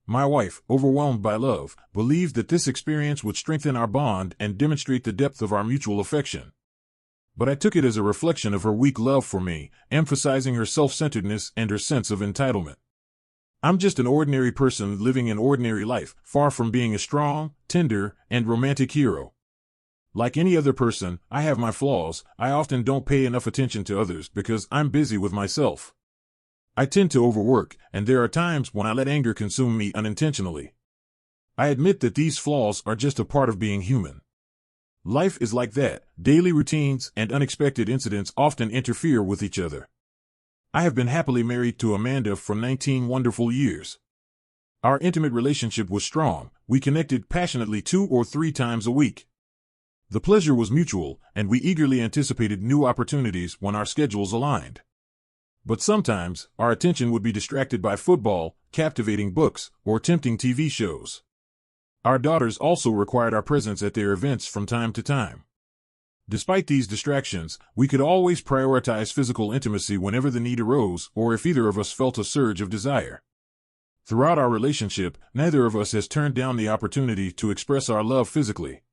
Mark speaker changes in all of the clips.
Speaker 1: My wife, overwhelmed by love, believed that this experience would strengthen our bond and demonstrate the depth of our mutual affection. But I took it as a reflection of her weak love for me, emphasizing her self-centeredness and her sense of entitlement. I'm just an ordinary person living an ordinary life, far from being a strong, tender, and romantic hero. Like any other person, I have my flaws. I often don't pay enough attention to others because I'm busy with myself. I tend to overwork, and there are times when I let anger consume me unintentionally. I admit that these flaws are just a part of being human. Life is like that. Daily routines and unexpected incidents often interfere with each other. I have been happily married to Amanda for 19 wonderful years. Our intimate relationship was strong. We connected passionately 2 or 3 times a week. The pleasure was mutual, and we eagerly anticipated new opportunities when our schedules aligned. But sometimes, our attention would be distracted by football, captivating books, or tempting TV shows. Our daughters also required our presence at their events from time to time. Despite these distractions, we could always prioritize physical intimacy whenever the need arose or if either of us felt a surge of desire. Throughout our relationship, neither of us has turned down the opportunity to express our love physically.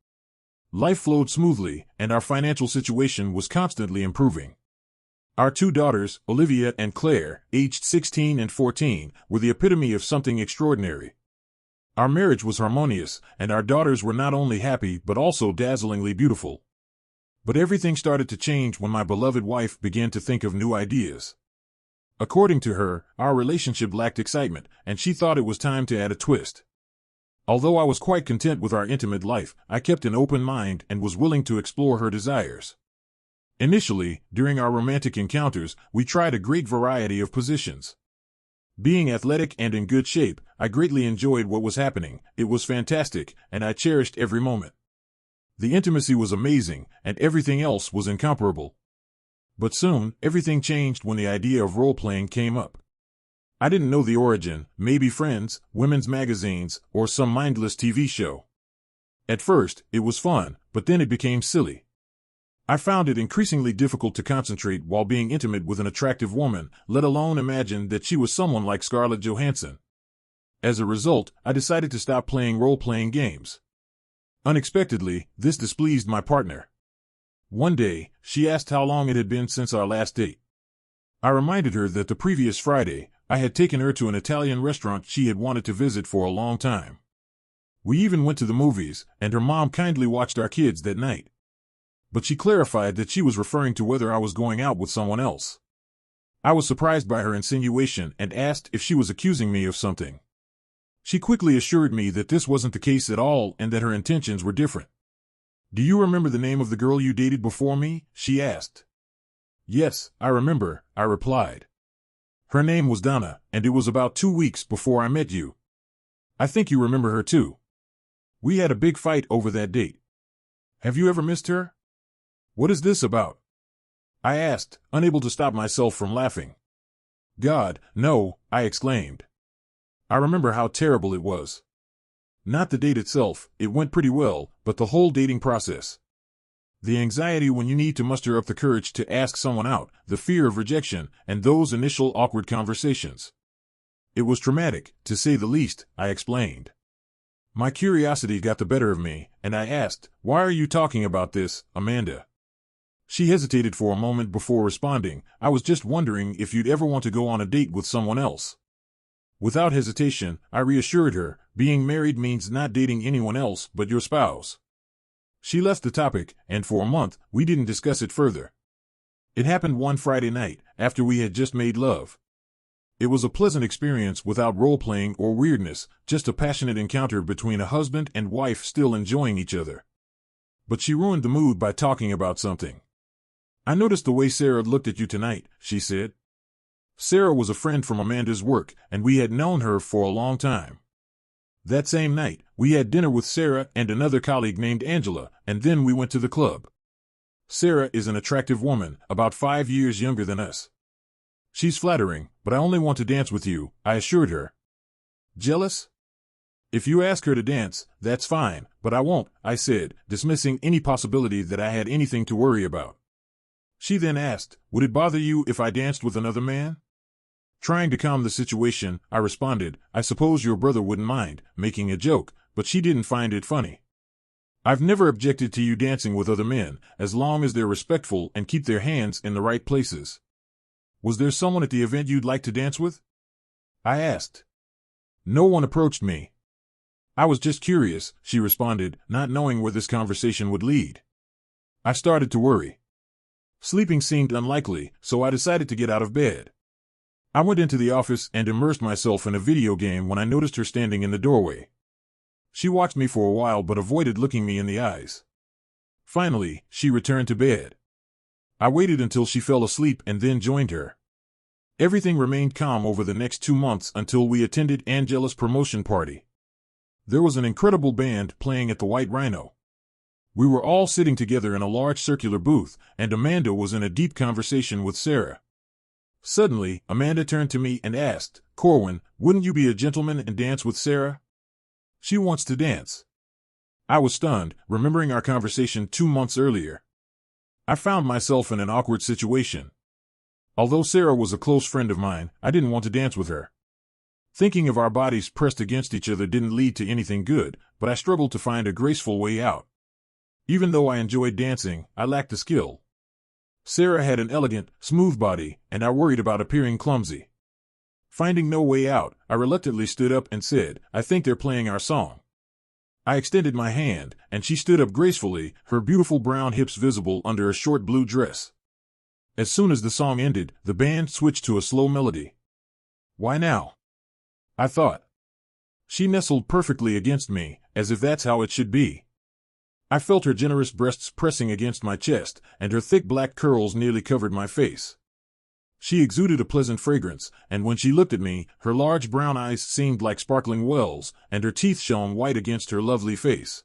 Speaker 1: Life flowed smoothly, and our financial situation was constantly improving. Our 2 daughters, Olivia and Claire, aged 16 and 14, were the epitome of something extraordinary. Our marriage was harmonious, and our daughters were not only happy but also dazzlingly beautiful. But everything started to change when my beloved wife began to think of new ideas. According to her, our relationship lacked excitement, and she thought it was time to add a twist. Although I was quite content with our intimate life, I kept an open mind and was willing to explore her desires. Initially, during our romantic encounters, we tried a great variety of positions. Being athletic and in good shape, I greatly enjoyed what was happening. It was fantastic, and I cherished every moment. The intimacy was amazing, and everything else was incomparable. But soon, everything changed when the idea of role-playing came up. I didn't know the origin, maybe Friends, women's magazines, or some mindless TV show. At first, it was fun, but then it became silly. I found it increasingly difficult to concentrate while being intimate with an attractive woman, let alone imagine that she was someone like Scarlett Johansson. As a result, I decided to stop playing role-playing games. Unexpectedly, this displeased my partner. One day, she asked how long it had been since our last date. I reminded her that the previous Friday, I had taken her to an Italian restaurant she had wanted to visit for a long time. We even went to the movies, and her mom kindly watched our kids that night. But she clarified that she was referring to whether I was going out with someone else. I was surprised by her insinuation and asked if she was accusing me of something. She quickly assured me that this wasn't the case at all and that her intentions were different. "Do you remember the name of the girl you dated before me?" she asked. "Yes, I remember," I replied. "Her name was Donna, and it was about 2 weeks before I met you. I think you remember her too. We had a big fight over that date. Have you ever missed her?" "What is this about?" I asked, unable to stop myself from laughing. "God, no," I exclaimed. I remember how terrible it was. Not the date itself, it went pretty well, but the whole dating process. The anxiety when you need to muster up the courage to ask someone out, the fear of rejection, and those initial awkward conversations. It was traumatic, to say the least, I explained. My curiosity got the better of me, and I asked, "Why are you talking about this, Amanda?" She hesitated for a moment before responding, "I was just wondering if you'd ever want to go on a date with someone else." Without hesitation, I reassured her, being married means not dating anyone else but your spouse. She left the topic, and for a month, we didn't discuss it further. It happened one Friday night, after we had just made love. It was a pleasant experience without role-playing or weirdness, just a passionate encounter between a husband and wife still enjoying each other. But she ruined the mood by talking about something. "I noticed the way Sarah looked at you tonight," she said. Sarah was a friend from Amanda's work, and we had known her for a long time. That same night, we had dinner with Sarah and another colleague named Angela, and then we went to the club. Sarah is an attractive woman, about 5 years younger than us. "She's flattering, but I only want to dance with you," I assured her. "Jealous?" "If you ask her to dance, that's fine, but I won't," I said, dismissing any possibility that I had anything to worry about. She then asked, "Would it bother you if I danced with another man?" Trying to calm the situation, I responded, I suppose your brother wouldn't mind, making a joke, but she didn't find it funny. I've never objected to you dancing with other men, as long as they're respectful and keep their hands in the right places. Was there someone at the event you'd like to dance with? I asked. No one approached me. I was just curious, she responded, not knowing where this conversation would lead. I started to worry. Sleeping seemed unlikely, so I decided to get out of bed. I went into the office and immersed myself in a video game when I noticed her standing in the doorway. She watched me for a while but avoided looking me in the eyes. Finally, she returned to bed. I waited until she fell asleep and then joined her. Everything remained calm over the next 2 months until we attended Angela's promotion party. There was an incredible band playing at the White Rhino. We were all sitting together in a large circular booth, and Amanda was in a deep conversation with Sarah. Suddenly, Amanda turned to me and asked, Corwin, wouldn't you be a gentleman and dance with Sarah? She wants to dance. I was stunned, remembering our conversation 2 months earlier. I found myself in an awkward situation. Although Sarah was a close friend of mine, I didn't want to dance with her. Thinking of our bodies pressed against each other didn't lead to anything good, but I struggled to find a graceful way out. Even though I enjoyed dancing, I lacked the skill. Sarah had an elegant, smooth body, and I worried about appearing clumsy. Finding no way out, I reluctantly stood up and said, I think they're playing our song. I extended my hand, and she stood up gracefully, her beautiful brown hips visible under a short blue dress. As soon as the song ended, the band switched to a slow melody. Why now? I thought. She nestled perfectly against me, as if that's how it should be. I felt her generous breasts pressing against my chest, and her thick black curls nearly covered my face. She exuded a pleasant fragrance, and when she looked at me, her large brown eyes seemed like sparkling wells, and her teeth shone white against her lovely face.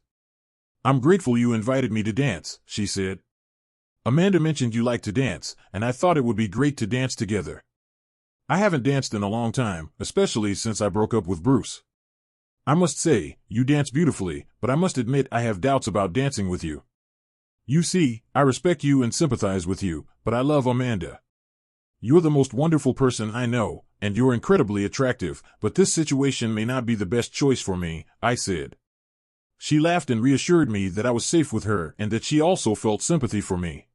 Speaker 1: I'm grateful you invited me to dance, she said. Amanda mentioned you like to dance, and I thought it would be great to dance together. I haven't danced in a long time, especially since I broke up with Bruce. I must say, you dance beautifully, but I must admit I have doubts about dancing with you. You see, I respect you and sympathize with you, but I love Amanda. You're the most wonderful person I know, and you're incredibly attractive, but this situation may not be the best choice for me, I said. She laughed and reassured me that I was safe with her and that she also felt sympathy for me.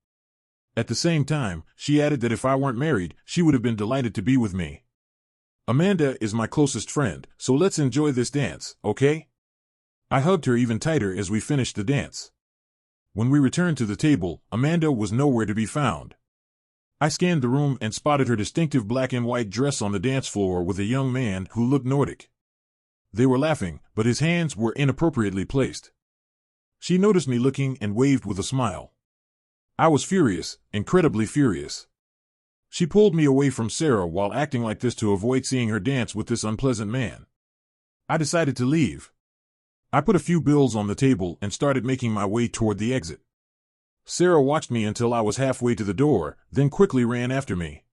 Speaker 1: At the same time, she added that if I weren't married, she would have been delighted to be with me. Amanda is my closest friend, so let's enjoy this dance, okay? I hugged her even tighter as we finished the dance. When we returned to the table, Amanda was nowhere to be found. I scanned the room and spotted her distinctive black and white dress on the dance floor with a young man who looked Nordic. They were laughing, but his hands were inappropriately placed. She noticed me looking and waved with a smile. I was furious, incredibly furious. She pulled me away from Sarah while acting like this to avoid seeing her dance with this unpleasant man. I decided to leave. I put a few bills on the table and started making my way toward the exit. Sarah watched me until I was halfway to the door, then quickly ran after me.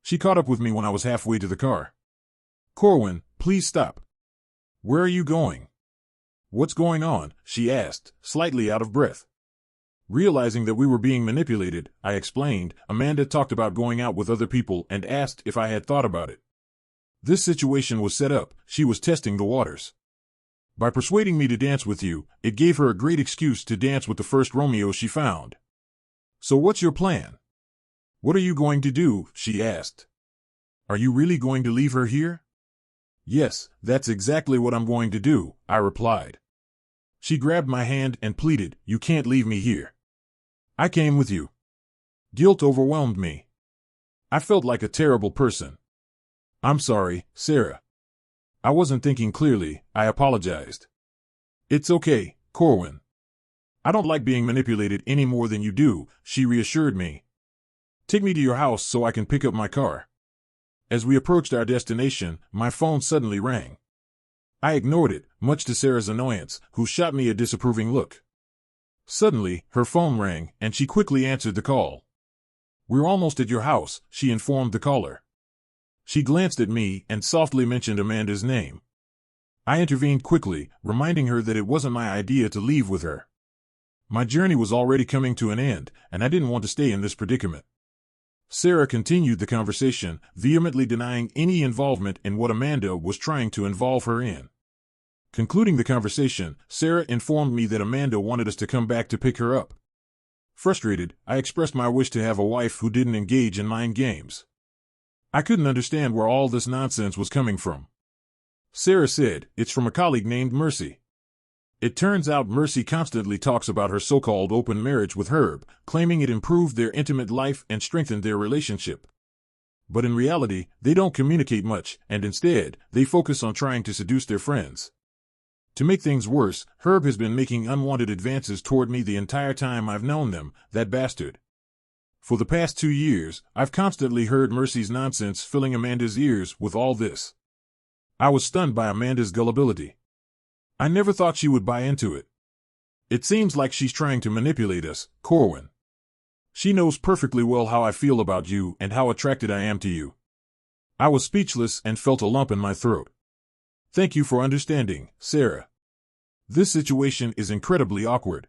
Speaker 1: She caught up with me when I was halfway to the car. Corwin, please stop. Where are you going? What's going on? She asked, slightly out of breath. Realizing that we were being manipulated, I explained. Amanda talked about going out with other people and asked if I had thought about it. This situation was set up, she was testing the waters. By persuading me to dance with you, it gave her a great excuse to dance with the first Romeo she found. So what's your plan? What are you going to do? She asked. Are you really going to leave her here? Yes, that's exactly what I'm going to do, I replied. She grabbed my hand and pleaded, you can't leave me here. I came with you. Guilt overwhelmed me. I felt like a terrible person. I'm sorry, Sarah. I wasn't thinking clearly, I apologized. It's okay, Corwin. I don't like being manipulated any more than you do, she reassured me. Take me to your house so I can pick up my car. As we approached our destination, my phone suddenly rang. I ignored it, much to Sarah's annoyance, who shot me a disapproving look. Suddenly, her phone rang, and she quickly answered the call. We're almost at your house, she informed the caller. She glanced at me and softly mentioned Amanda's name. I intervened quickly, reminding her that it wasn't my idea to leave with her. My journey was already coming to an end, and I didn't want to stay in this predicament. Sarah continued the conversation, vehemently denying any involvement in what Amanda was trying to involve her in. Concluding the conversation, Sarah informed me that Amanda wanted us to come back to pick her up. Frustrated, I expressed my wish to have a wife who didn't engage in mind games. I couldn't understand where all this nonsense was coming from. Sarah said, "It's from a colleague named Mercy." It turns out Mercy constantly talks about her so-called open marriage with Herb, claiming it improved their intimate life and strengthened their relationship. But in reality, they don't communicate much, and instead, they focus on trying to seduce their friends. To make things worse, Herb has been making unwanted advances toward me the entire time I've known them, that bastard. For the past 2 years, I've constantly heard Mercy's nonsense filling Amanda's ears with all this. I was stunned by Amanda's gullibility. I never thought she would buy into it. It seems like she's trying to manipulate us, Corwin. She knows perfectly well how I feel about you and how attracted I am to you. I was speechless and felt a lump in my throat. Thank you for understanding, Sarah. This situation is incredibly awkward.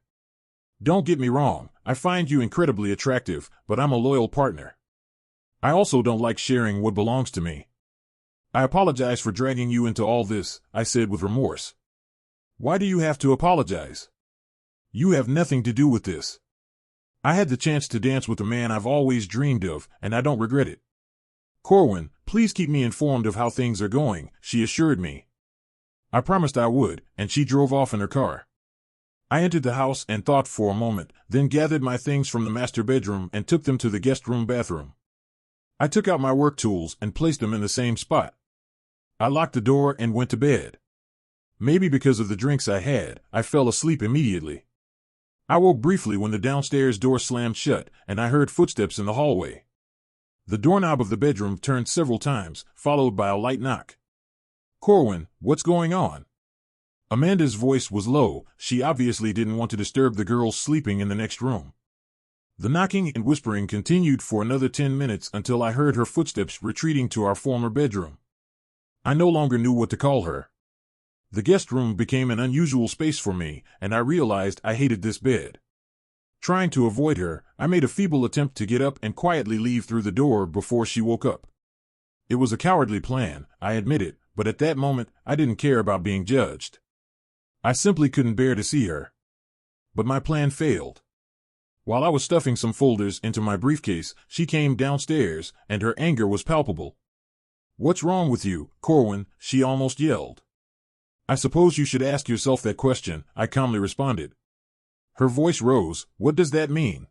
Speaker 1: Don't get me wrong, I find you incredibly attractive, but I'm a loyal partner. I also don't like sharing what belongs to me. I apologize for dragging you into all this, I said with remorse. Why do you have to apologize? You have nothing to do with this. I had the chance to dance with the man I've always dreamed of, and I don't regret it. Corwin, please keep me informed of how things are going, she assured me. I promised I would, and she drove off in her car. I entered the house and thought for a moment, then gathered my things from the master bedroom and took them to the guest room bathroom. I took out my work tools and placed them in the same spot. I locked the door and went to bed. Maybe because of the drinks I had, I fell asleep immediately. I woke briefly when the downstairs door slammed shut, and I heard footsteps in the hallway. The doorknob of the bedroom turned several times, followed by a light knock. Corwin, what's going on? Amanda's voice was low. She obviously didn't want to disturb the girls sleeping in the next room. The knocking and whispering continued for another 10 minutes until I heard her footsteps retreating to our former bedroom. I no longer knew what to call her. The guest room became an unusual space for me, and I realized I hated this bed. Trying to avoid her, I made a feeble attempt to get up and quietly leave through the door before she woke up. It was a cowardly plan, I admit it, but at that moment, I didn't care about being judged. I simply couldn't bear to see her. But my plan failed. While I was stuffing some folders into my briefcase, she came downstairs, and her anger was palpable. "What's wrong with you, Corwin?" she almost yelled. "I suppose you should ask yourself that question," I calmly responded. Her voice rose. "What does that mean?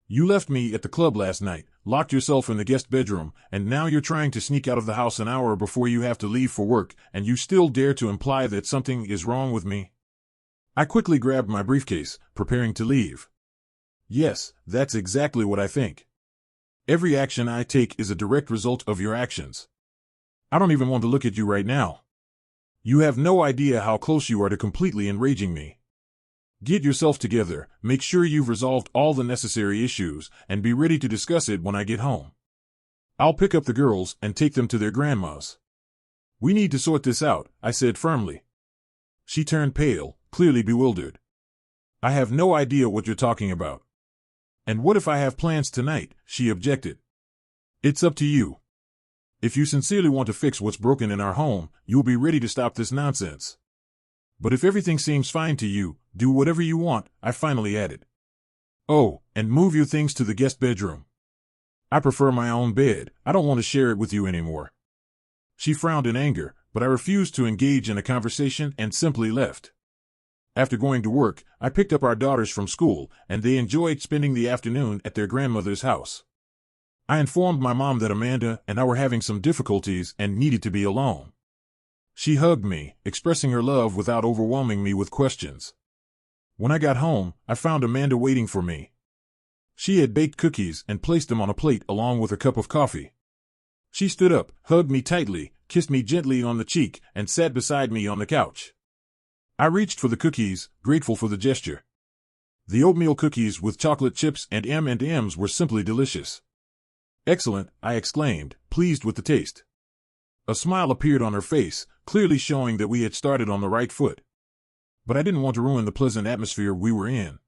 Speaker 1: You left me at the club last night, locked yourself in the guest bedroom, and now you're trying to sneak out of the house an hour before you have to leave for work, and you still dare to imply that something is wrong with me?" I quickly grabbed my briefcase, preparing to leave. Yes, that's exactly what I think. Every action I take is a direct result of your actions. I don't even want to look at you right now. You have no idea how close you are to completely enraging me. Get yourself together, make sure you've resolved all the necessary issues, and be ready to discuss it when I get home. I'll pick up the girls and take them to their grandma's. We need to sort this out, I said firmly. She turned pale, clearly bewildered. I have no idea what you're talking about. And what if I have plans tonight? She objected. It's up to you. If you sincerely want to fix what's broken in our home, you'll be ready to stop this nonsense. But if everything seems fine to you, do whatever you want, I finally added. Oh, and move your things to the guest bedroom. I prefer my own bed. I don't want to share it with you anymore. She frowned in anger, but I refused to engage in a conversation and simply left. After going to work, I picked up our daughters from school, and they enjoyed spending the afternoon at their grandmother's house. I informed my mom that Amanda and I were having some difficulties and needed to be alone. She hugged me, expressing her love without overwhelming me with questions. When I got home, I found Amanda waiting for me. She had baked cookies and placed them on a plate along with a cup of coffee. She stood up, hugged me tightly, kissed me gently on the cheek, and sat beside me on the couch. I reached for the cookies, grateful for the gesture. The oatmeal cookies with chocolate chips and M&Ms were simply delicious. "Excellent," I exclaimed, pleased with the taste. A smile appeared on her face, clearly showing that we had started on the right foot. But I didn't want to ruin the pleasant atmosphere we were in.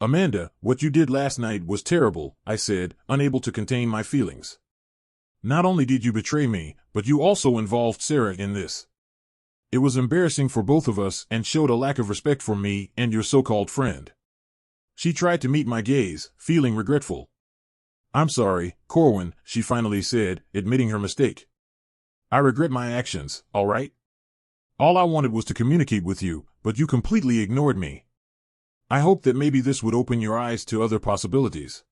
Speaker 1: Amanda, what you did last night was terrible, I said, unable to contain my feelings. Not only did you betray me, but you also involved Sarah in this. It was embarrassing for both of us and showed a lack of respect for me and your so-called friend. She tried to meet my gaze, feeling regretful. I'm sorry, Corwin, she finally said, admitting her mistake. I regret my actions, all right? All I wanted was to communicate with you, but you completely ignored me. I hope that maybe this would open your eyes to other possibilities.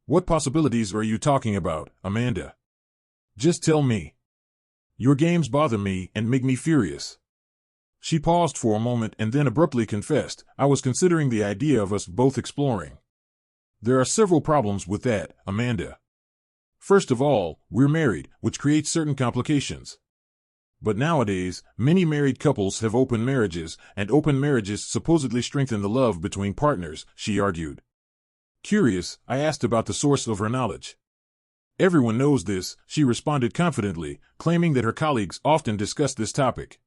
Speaker 1: What possibilities are you talking about, Amanda? Just tell me. Your games bother me and make me furious. She paused for a moment and then abruptly confessed, I was considering the idea of us both exploring. There are several problems with that, Amanda. First of all, we're married, which creates certain complications. But nowadays, many married couples have open marriages, and open marriages supposedly strengthen the love between partners, she argued. Curious, I asked about the source of her knowledge. Everyone knows this, she responded confidently, claiming that her colleagues often discuss this topic.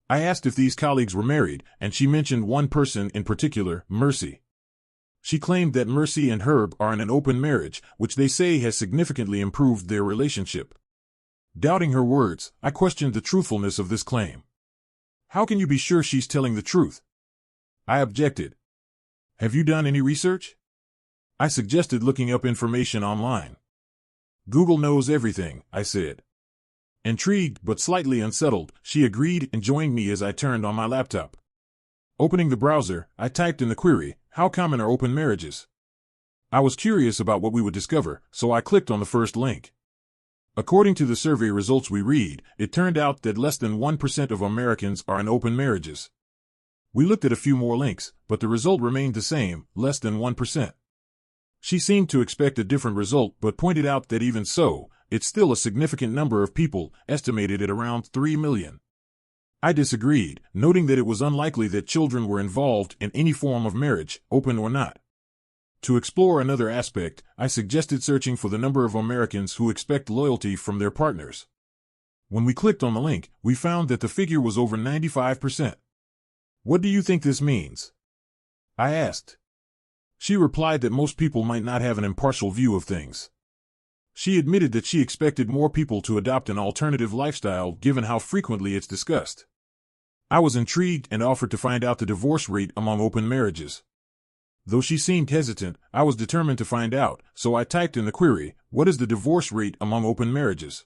Speaker 1: I asked if these colleagues were married, and she mentioned one person in particular, Mercy. She claimed that Mercy and Herb are in an open marriage, which they say has significantly improved their relationship. Doubting her words, I questioned the truthfulness of this claim. How can you be sure she's telling the truth? I objected. Have you done any research? I suggested looking up information online. Google knows everything, I said. Intrigued but slightly unsettled, she agreed and joined me as I turned on my laptop. Opening the browser, I typed in the query, how common are open marriages? I was curious about what we would discover, so I clicked on the first link. According to the survey results we read, it turned out that less than 1% of Americans are in open marriages. We looked at a few more links, but the result remained the same, less than 1%. She seemed to expect a different result but pointed out that even so, it's still a significant number of people, estimated at around 3 million. I disagreed, noting that it was unlikely that children were involved in any form of marriage, open or not. To explore another aspect, I suggested searching for the number of Americans who expect loyalty from their partners. When we clicked on the link, we found that the figure was over 95%. What do you think this means? I asked. She replied that most people might not have an impartial view of things. She admitted that she expected more people to adopt an alternative lifestyle given how frequently it's discussed. I was intrigued and offered to find out the divorce rate among open marriages. Though she seemed hesitant, I was determined to find out, so I typed in the query, what is the divorce rate among open marriages?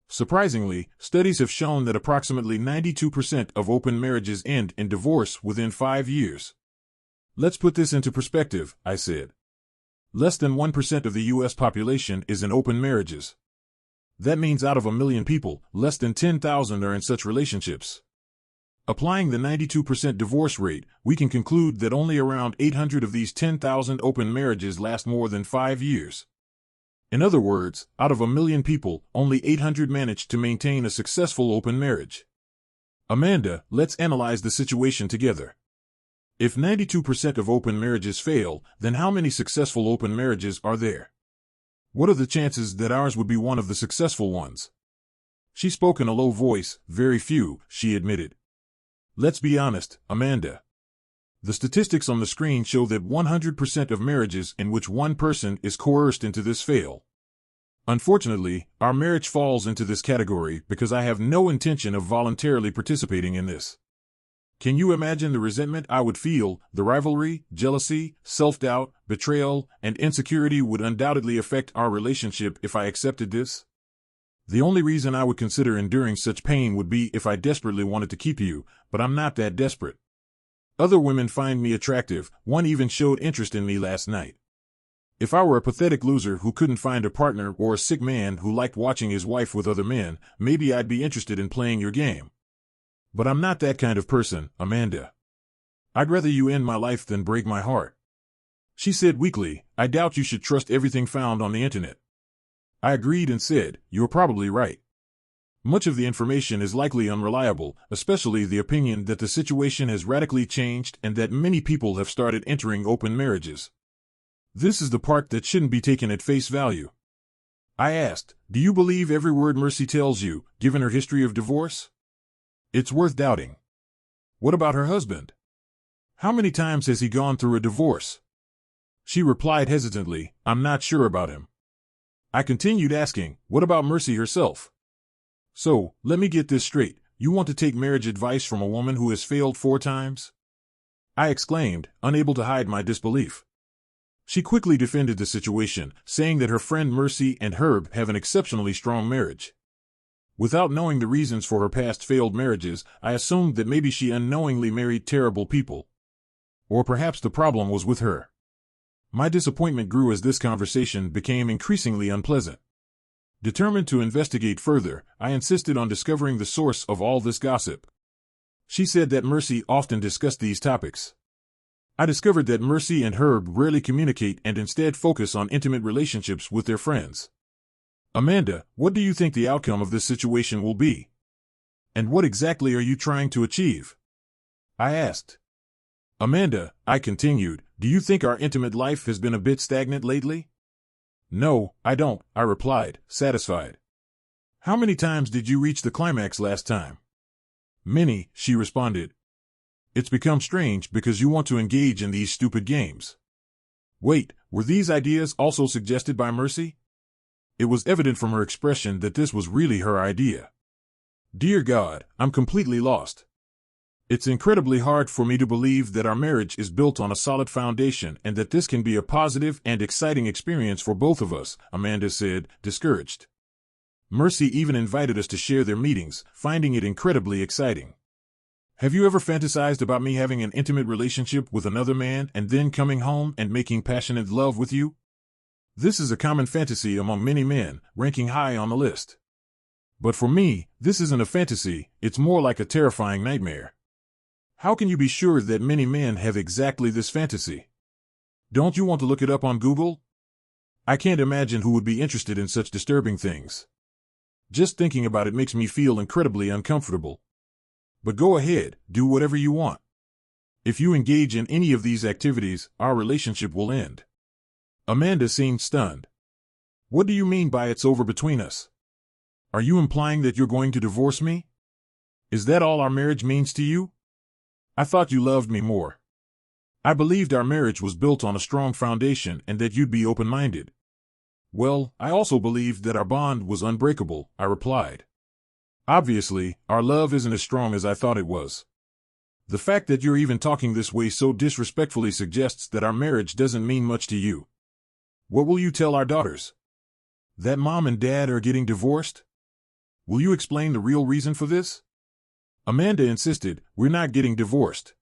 Speaker 1: Surprisingly, studies have shown that approximately 92% of open marriages end in divorce within 5 years. Let's put this into perspective, I said. Less than 1% of the U.S. population is in open marriages. That means out of 1 million people, less than 10,000 are in such relationships. Applying the 92% divorce rate, we can conclude that only around 800 of these 10,000 open marriages last more than 5 years. In other words, out of 1 million people, only 800 managed to maintain a successful open marriage. Amanda, let's analyze the situation together. If 92% of open marriages fail, then how many successful open marriages are there? What are the chances that ours would be one of the successful ones? She spoke in a low voice, very few, she admitted. Let's be honest, Amanda. The statistics on the screen show that 100% of marriages in which one person is coerced into this fail. Unfortunately, our marriage falls into this category because I have no intention of voluntarily participating in this. Can you imagine the resentment I would feel? The rivalry, jealousy, self-doubt, betrayal, and insecurity would undoubtedly affect our relationship if I accepted this. The only reason I would consider enduring such pain would be if I desperately wanted to keep you, but I'm not that desperate. Other women find me attractive, one even showed interest in me last night. If I were a pathetic loser who couldn't find a partner or a sick man who liked watching his wife with other men, maybe I'd be interested in playing your game. But I'm not that kind of person, Amanda. I'd rather you end my life than break my heart. She said weakly, I doubt you should trust everything found on the internet. I agreed and said, you're probably right. Much of the information is likely unreliable, especially the opinion that the situation has radically changed and that many people have started entering open marriages. This is the part that shouldn't be taken at face value. I asked, do you believe every word Mercy tells you, given her history of divorce? It's worth doubting. What about her husband? How many times has he gone through a divorce? She replied hesitantly, I'm not sure about him. I continued asking, what about Mercy herself? So, let me get this straight. You want to take marriage advice from a woman who has failed 4 times? I exclaimed, unable to hide my disbelief. She quickly defended the situation, saying that her friend Mercy and Herb have an exceptionally strong marriage. Without knowing the reasons for her past failed marriages, I assumed that maybe she unknowingly married terrible people. Or perhaps the problem was with her. My disappointment grew as this conversation became increasingly unpleasant. Determined to investigate further, I insisted on discovering the source of all this gossip. She said that Mercy often discussed these topics. I discovered that Mercy and Herb rarely communicate and instead focus on intimate relationships with their friends. Amanda, what do you think the outcome of this situation will be? And what exactly are you trying to achieve? I asked. Amanda, I continued, do you think our intimate life has been a bit stagnant lately? No, I don't, I replied, satisfied. How many times did you reach the climax last time? Many, she responded. It's become strange because you want to engage in these stupid games. Wait, were these ideas also suggested by Mercy? It was evident from her expression that this was really her idea. Dear God, I'm completely lost. It's incredibly hard for me to believe that our marriage is built on a solid foundation and that this can be a positive and exciting experience for both of us, Amanda said, discouraged. Mercy even invited us to share their meetings, finding it incredibly exciting. Have you ever fantasized about me having an intimate relationship with another man and then coming home and making passionate love with you? This is a common fantasy among many men, ranking high on the list. But for me, this isn't a fantasy, it's more like a terrifying nightmare. How can you be sure that many men have exactly this fantasy? Don't you want to look it up on Google? I can't imagine who would be interested in such disturbing things. Just thinking about it makes me feel incredibly uncomfortable. But go ahead, do whatever you want. If you engage in any of these activities, our relationship will end. Amanda seemed stunned. What do you mean by it's over between us? Are you implying that you're going to divorce me? Is that all our marriage means to you? I thought you loved me more. I believed our marriage was built on a strong foundation and that you'd be open-minded. Well, I also believed that our bond was unbreakable, I replied. Obviously, our love isn't as strong as I thought it was. The fact that you're even talking this way so disrespectfully suggests that our marriage doesn't mean much to you. What will you tell our daughters? That Mom and Dad are getting divorced? Will you explain the real reason for this? Amanda insisted, we're not getting divorced.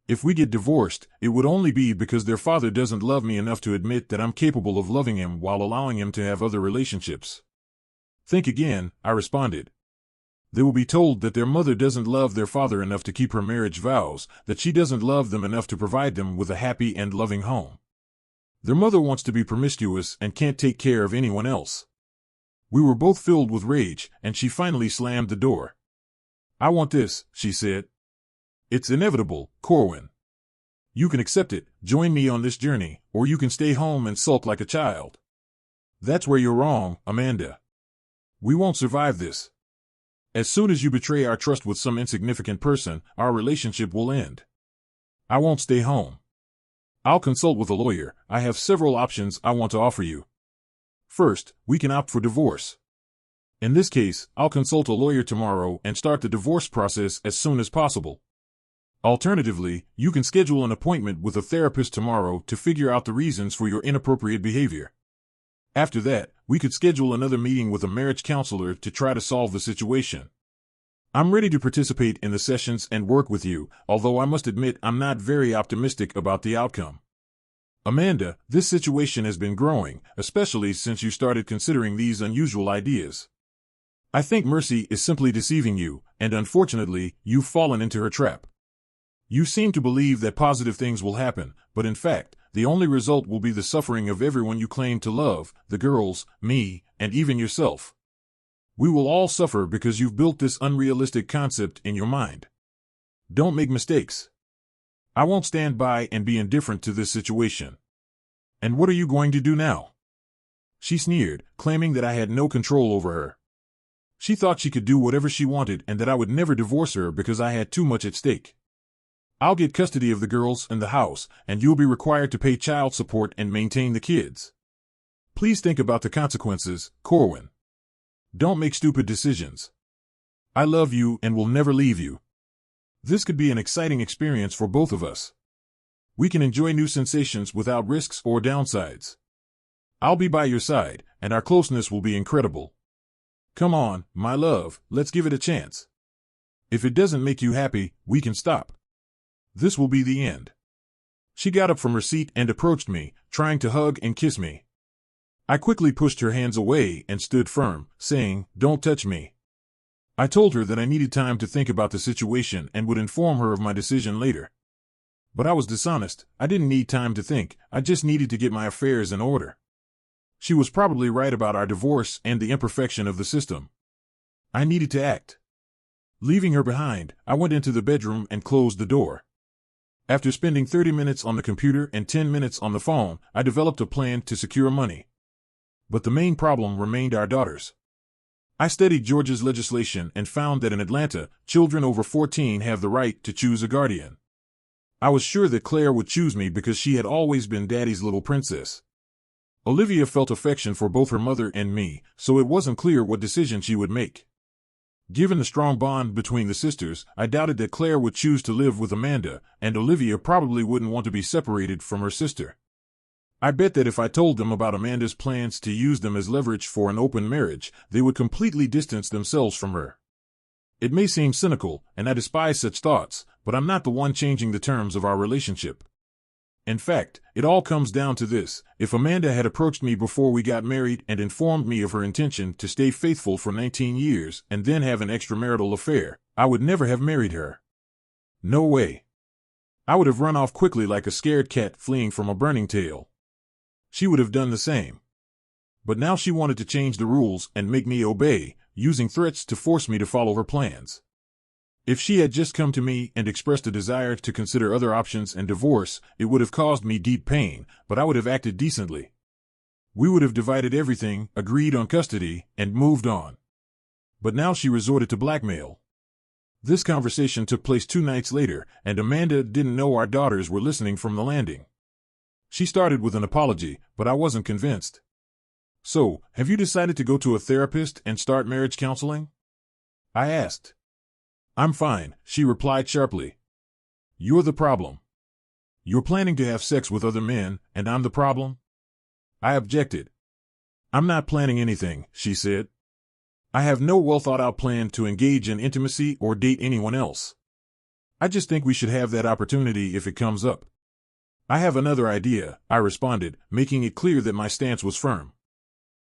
Speaker 1: If we get divorced, it would only be because their father doesn't love me enough to admit that I'm capable of loving him while allowing him to have other relationships. Think again, I responded. They will be told that their mother doesn't love their father enough to keep her marriage vows, that she doesn't love them enough to provide them with a happy and loving home. Their mother wants to be promiscuous and can't take care of anyone else. We were both filled with rage, and she finally slammed the door. I want this, she said. It's inevitable, Corwin. You can accept it, join me on this journey, or you can stay home and sulk like a child. That's where you're wrong, Amanda. We won't survive this. As soon as you betray our trust with some insignificant person, our relationship will end. I won't stay home. I'll consult with a lawyer. I have several options I want to offer you. First, we can opt for divorce. In this case, I'll consult a lawyer tomorrow and start the divorce process as soon as possible. Alternatively, you can schedule an appointment with a therapist tomorrow to figure out the reasons for your inappropriate behavior. After that, we could schedule another meeting with a marriage counselor to try to solve the situation. I'm ready to participate in the sessions and work with you, although I must admit I'm not very optimistic about the outcome. Amanda, this situation has been growing, especially since you started considering these unusual ideas. I think Mercy is simply deceiving you, and unfortunately, you've fallen into her trap. You seem to believe that positive things will happen, but in fact, the only result will be the suffering of everyone you claim to love, the girls, me, and even yourself. We will all suffer because you've built this unrealistic concept in your mind. Don't make mistakes. I won't stand by and be indifferent to this situation. And what are you going to do now? She sneered, claiming that I had no control over her. She thought she could do whatever she wanted and that I would never divorce her because I had too much at stake. I'll get custody of the girls and the house, and you'll be required to pay child support and maintain the kids. Please think about the consequences, Corwin. Don't make stupid decisions. I love you and will never leave you. This could be an exciting experience for both of us. We can enjoy new sensations without risks or downsides. I'll be by your side, and our closeness will be incredible. Come on, my love, let's give it a chance. If it doesn't make you happy, we can stop. This will be the end. She got up from her seat and approached me, trying to hug and kiss me. I quickly pushed her hands away and stood firm, saying, "Don't touch me." I told her that I needed time to think about the situation and would inform her of my decision later. But I was dishonest. I didn't need time to think. I just needed to get my affairs in order. She was probably right about our divorce and the imperfection of the system. I needed to act. Leaving her behind, I went into the bedroom and closed the door. After spending 30 minutes on the computer and 10 minutes on the phone, I developed a plan to secure money. But the main problem remained our daughters. I studied Georgia's legislation and found that in Atlanta, children over 14 have the right to choose a guardian. I was sure that Claire would choose me because she had always been Daddy's little princess. Olivia felt affection for both her mother and me, so it wasn't clear what decision she would make. Given the strong bond between the sisters, I doubted that Claire would choose to live with Amanda, and Olivia probably wouldn't want to be separated from her sister. I bet that if I told them about Amanda's plans to use them as leverage for an open marriage, they would completely distance themselves from her. It may seem cynical, and I despise such thoughts, but I'm not the one changing the terms of our relationship. In fact, it all comes down to this: if Amanda had approached me before we got married and informed me of her intention to stay faithful for 19 years and then have an extramarital affair, I would never have married her. No way. I would have run off quickly like a scared cat fleeing from a burning tail. She would have done the same. But now she wanted to change the rules and make me obey, using threats to force me to follow her plans. If she had just come to me and expressed a desire to consider other options and divorce, it would have caused me deep pain, but I would have acted decently. We would have divided everything, agreed on custody, and moved on. But now she resorted to blackmail. This conversation took place 2 nights later, and Amanda didn't know our daughters were listening from the landing. She started with an apology, but I wasn't convinced. "So, have you decided to go to a therapist and start marriage counseling?" I asked. "I'm fine," she replied sharply. "You're the problem. You're planning to have sex with other men, and I'm the problem?" I objected. "I'm not planning anything," she said. "I have no well-thought-out plan to engage in intimacy or date anyone else. I just think we should have that opportunity if it comes up." "I have another idea," I responded, making it clear that my stance was firm.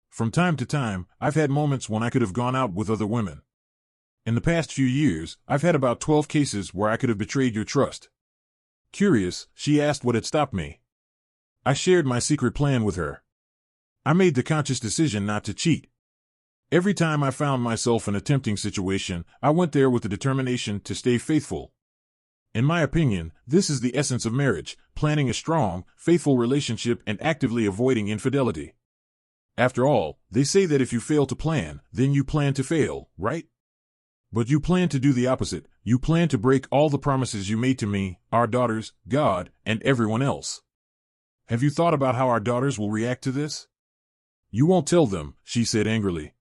Speaker 1: "From time to time, I've had moments when I could have gone out with other women. In the past few years, I've had about 12 cases where I could have betrayed your trust." Curious, she asked what had stopped me. I shared my secret plan with her. I made the conscious decision not to cheat. Every time I found myself in a tempting situation, I went there with the determination to stay faithful. In my opinion, this is the essence of marriage: planning a strong, faithful relationship and actively avoiding infidelity. After all, they say that if you fail to plan, then you plan to fail, right? But you plan to do the opposite. You plan to break all the promises you made to me, our daughters, God, and everyone else. Have you thought about how our daughters will react to this? "You won't tell them," she said angrily.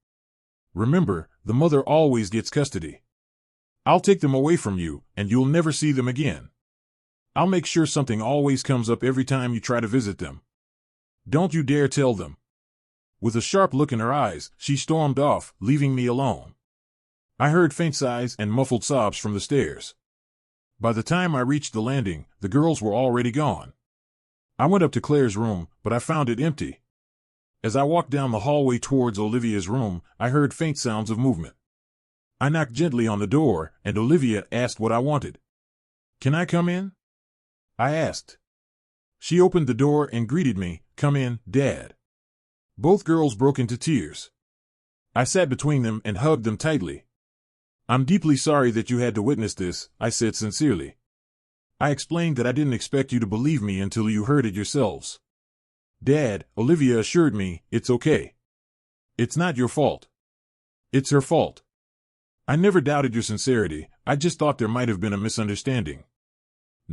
Speaker 1: "Remember, the mother always gets custody. I'll take them away from you, and you'll never see them again. I'll make sure something always comes up every time you try to visit them. Don't you dare tell them." With a sharp look in her eyes, she stormed off, leaving me alone. I heard faint sighs and muffled sobs from the stairs. By the time I reached the landing, the girls were already gone. I went up to Claire's room, but I found it empty. As I walked down the hallway towards Olivia's room, I heard faint sounds of movement. I knocked gently on the door, and Olivia asked what I wanted. "Can I come in?" I asked. She opened the door and greeted me, "Come in, Dad." Both girls broke into tears. I sat between them and hugged them tightly. "I'm deeply sorry that you had to witness this," I said sincerely. I explained that I didn't expect you to believe me until you heard it yourselves. "Dad," Olivia assured me, "it's okay. It's not your fault. It's her fault. I never doubted your sincerity, I just thought there might have been a misunderstanding."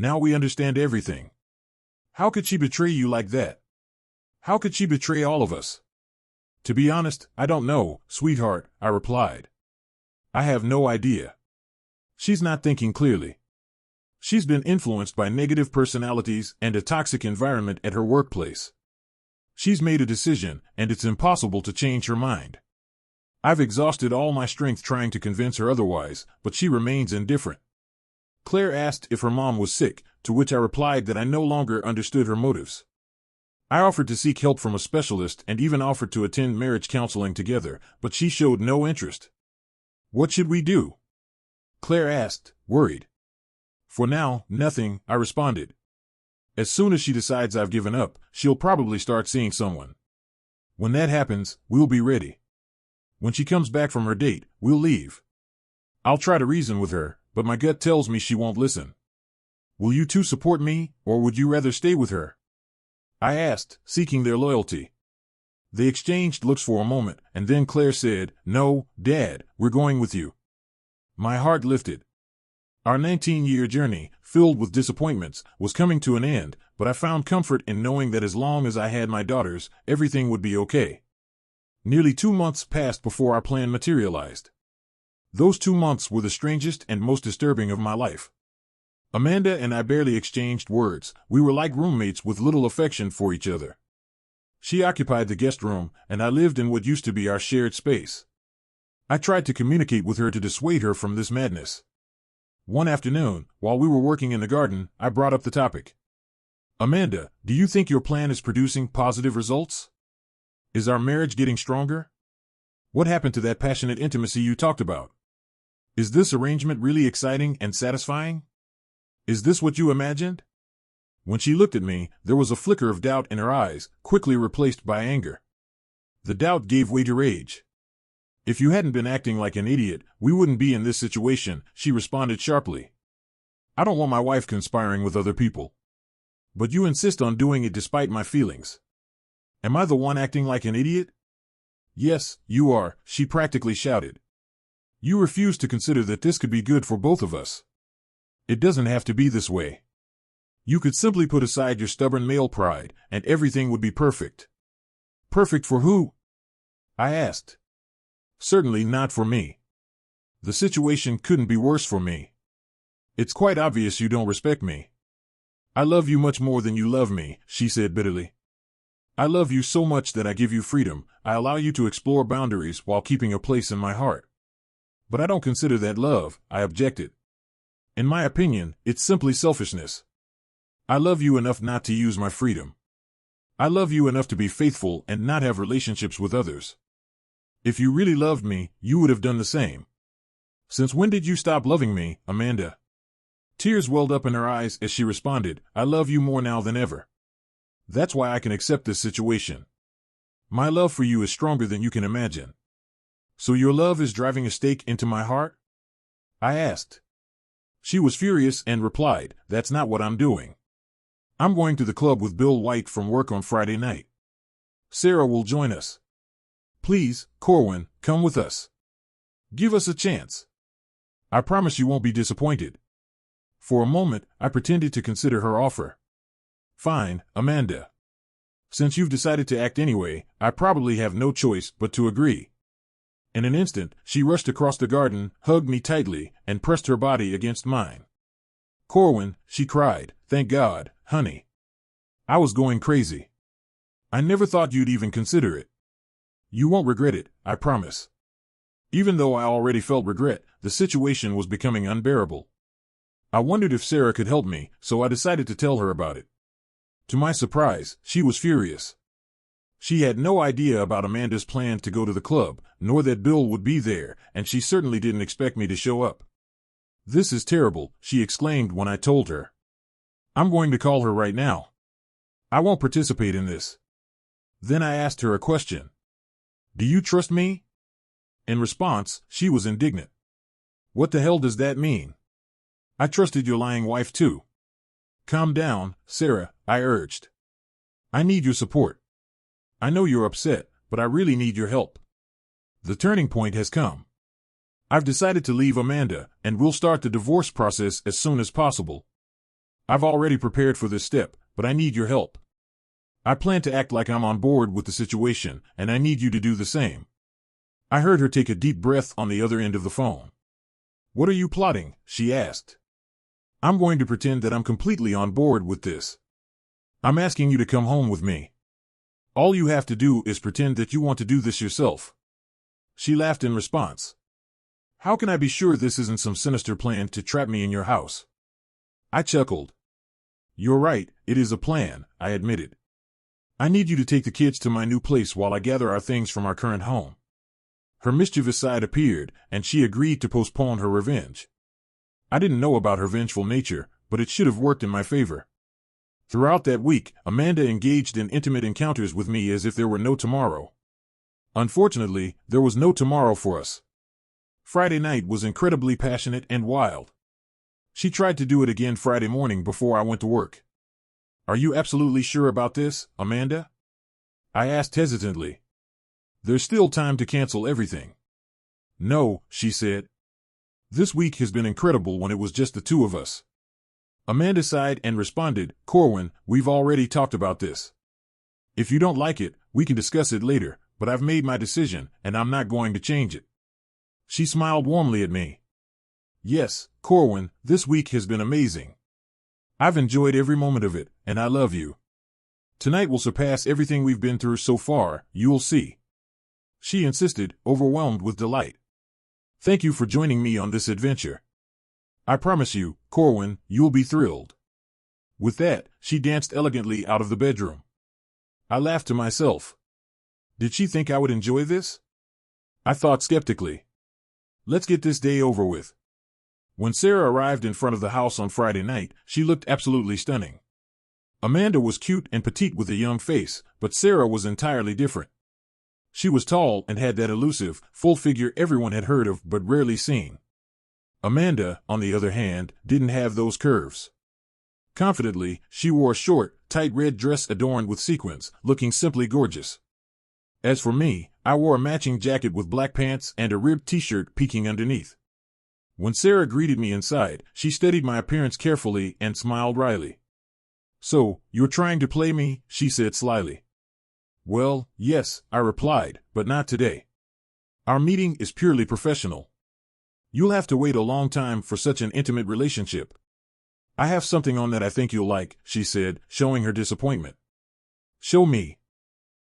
Speaker 1: Now we understand everything. How could she betray you like that? How could she betray all of us? To be honest, I don't know, sweetheart, I replied. I have no idea. She's not thinking clearly. She's been influenced by negative personalities and a toxic environment at her workplace. She's made a decision, and it's impossible to change her mind. I've exhausted all my strength trying to convince her otherwise, but she remains indifferent. Claire asked if her mom was sick, to which I replied that I no longer understood her motives. I offered to seek help from a specialist and even offered to attend marriage counseling together, but she showed no interest. What should we do? Claire asked, worried. For now, nothing, I responded. As soon as she decides I've given up, she'll probably start seeing someone. When that happens, we'll be ready. When she comes back from her date, we'll leave. I'll try to reason with her, but my gut tells me she won't listen. Will you two support me, or would you rather stay with her? I asked, seeking their loyalty. They exchanged looks for a moment, and then Claire said, "No, Dad, we're going with you." My heart lifted. Our 19-year journey, filled with disappointments, was coming to an end, but I found comfort in knowing that as long as I had my daughters, everything would be okay. Nearly 2 months passed before our plan materialized. Those 2 months were the strangest and most disturbing of my life. Amanda and I barely exchanged words. We were like roommates with little affection for each other. She occupied the guest room, and I lived in what used to be our shared space. I tried to communicate with her to dissuade her from this madness. One afternoon, while we were working in the garden, I brought up the topic. Amanda, do you think your plan is producing positive results? Is our marriage getting stronger? What happened to that passionate intimacy you talked about? Is this arrangement really exciting and satisfying? Is this what you imagined? When she looked at me, there was a flicker of doubt in her eyes, quickly replaced by anger. The doubt gave way to rage. If you hadn't been acting like an idiot, we wouldn't be in this situation, she responded sharply. I don't want my wife conspiring with other people. But you insist on doing it despite my feelings. Am I the one acting like an idiot? Yes, you are, she practically shouted. You refuse to consider that this could be good for both of us. It doesn't have to be this way. You could simply put aside your stubborn male pride, and everything would be perfect. Perfect for who? I asked. Certainly not for me. The situation couldn't be worse for me. It's quite obvious you don't respect me. I love you much more than you love me, she said bitterly. I love you so much that I give you freedom. I allow you to explore boundaries while keeping a place in my heart. But I don't consider that love, I objected. In my opinion, it's simply selfishness. I love you enough not to use my freedom. I love you enough to be faithful and not have relationships with others. If you really loved me, you would have done the same. Since when did you stop loving me, Amanda? Tears welled up in her eyes as she responded, I love you more now than ever. That's why I can accept this situation. My love for you is stronger than you can imagine. So your love is driving a stake into my heart? I asked. She was furious and replied, that's not what I'm doing. I'm going to the club with Bill White from work on Friday night. Sarah will join us. Please, Corwin, come with us. Give us a chance. I promise you won't be disappointed. For a moment, I pretended to consider her offer. Fine, Amanda. Since you've decided to act anyway, I probably have no choice but to agree. In an instant, she rushed across the garden, hugged me tightly, and pressed her body against mine. Corwin, she cried, thank God, honey. I was going crazy. I never thought you'd even consider it. You won't regret it, I promise. Even though I already felt regret, the situation was becoming unbearable. I wondered if Sarah could help me, so I decided to tell her about it. To my surprise, she was furious. She had no idea about Amanda's plan to go to the club, nor that Bill would be there, and she certainly didn't expect me to show up. This is terrible, she exclaimed when I told her. I'm going to call her right now. I won't participate in this. Then I asked her a question. Do you trust me? In response, she was indignant. What the hell does that mean? I trusted your lying wife too. Calm down, Sarah, I urged. I need your support. I know you're upset, but I really need your help. The turning point has come. I've decided to leave Amanda, and we'll start the divorce process as soon as possible. I've already prepared for this step, but I need your help. I plan to act like I'm on board with the situation, and I need you to do the same. I heard her take a deep breath on the other end of the phone. What are you plotting? She asked. I'm going to pretend that I'm completely on board with this. I'm asking you to come home with me. All you have to do is pretend that you want to do this yourself. She laughed in response. How can I be sure this isn't some sinister plan to trap me in your house? I chuckled. You're right, it is a plan, I admitted. I need you to take the kids to my new place while I gather our things from our current home. Her mischievous side appeared, and she agreed to postpone her revenge. I didn't know about her vengeful nature, but it should have worked in my favor. Throughout that week, Amanda engaged in intimate encounters with me as if there were no tomorrow. Unfortunately, there was no tomorrow for us. Friday night was incredibly passionate and wild. She tried to do it again Friday morning before I went to work. Are you absolutely sure about this, Amanda? I asked hesitantly. There's still time to cancel everything. No, she said. This week has been incredible when it was just the two of us. Amanda sighed and responded, Corwin, we've already talked about this. If you don't like it, we can discuss it later, but I've made my decision, and I'm not going to change it. She smiled warmly at me. Yes, Corwin, this week has been amazing. I've enjoyed every moment of it, and I love you. Tonight will surpass everything we've been through so far, you'll see. She insisted, overwhelmed with delight. Thank you for joining me on this adventure. I promise you, Corwin, you'll be thrilled. With that, she danced elegantly out of the bedroom. I laughed to myself. Did she think I would enjoy this? I thought skeptically. Let's get this day over with. When Sarah arrived in front of the house on Friday night, she looked absolutely stunning. Amanda was cute and petite with a young face, but Sarah was entirely different. She was tall and had that elusive, full figure everyone had heard of but rarely seen. Amanda, on the other hand, didn't have those curves. Confidently, she wore a short, tight red dress adorned with sequins, looking simply gorgeous. As for me, I wore a matching jacket with black pants and a ribbed t-shirt peeking underneath. When Sarah greeted me inside, she studied my appearance carefully and smiled wryly. So, you're trying to play me? She said slyly. Well, yes, I replied, but not today. Our meeting is purely professional. You'll have to wait a long time for such an intimate relationship. I have something on that I think you'll like, she said, showing her disappointment. Show me.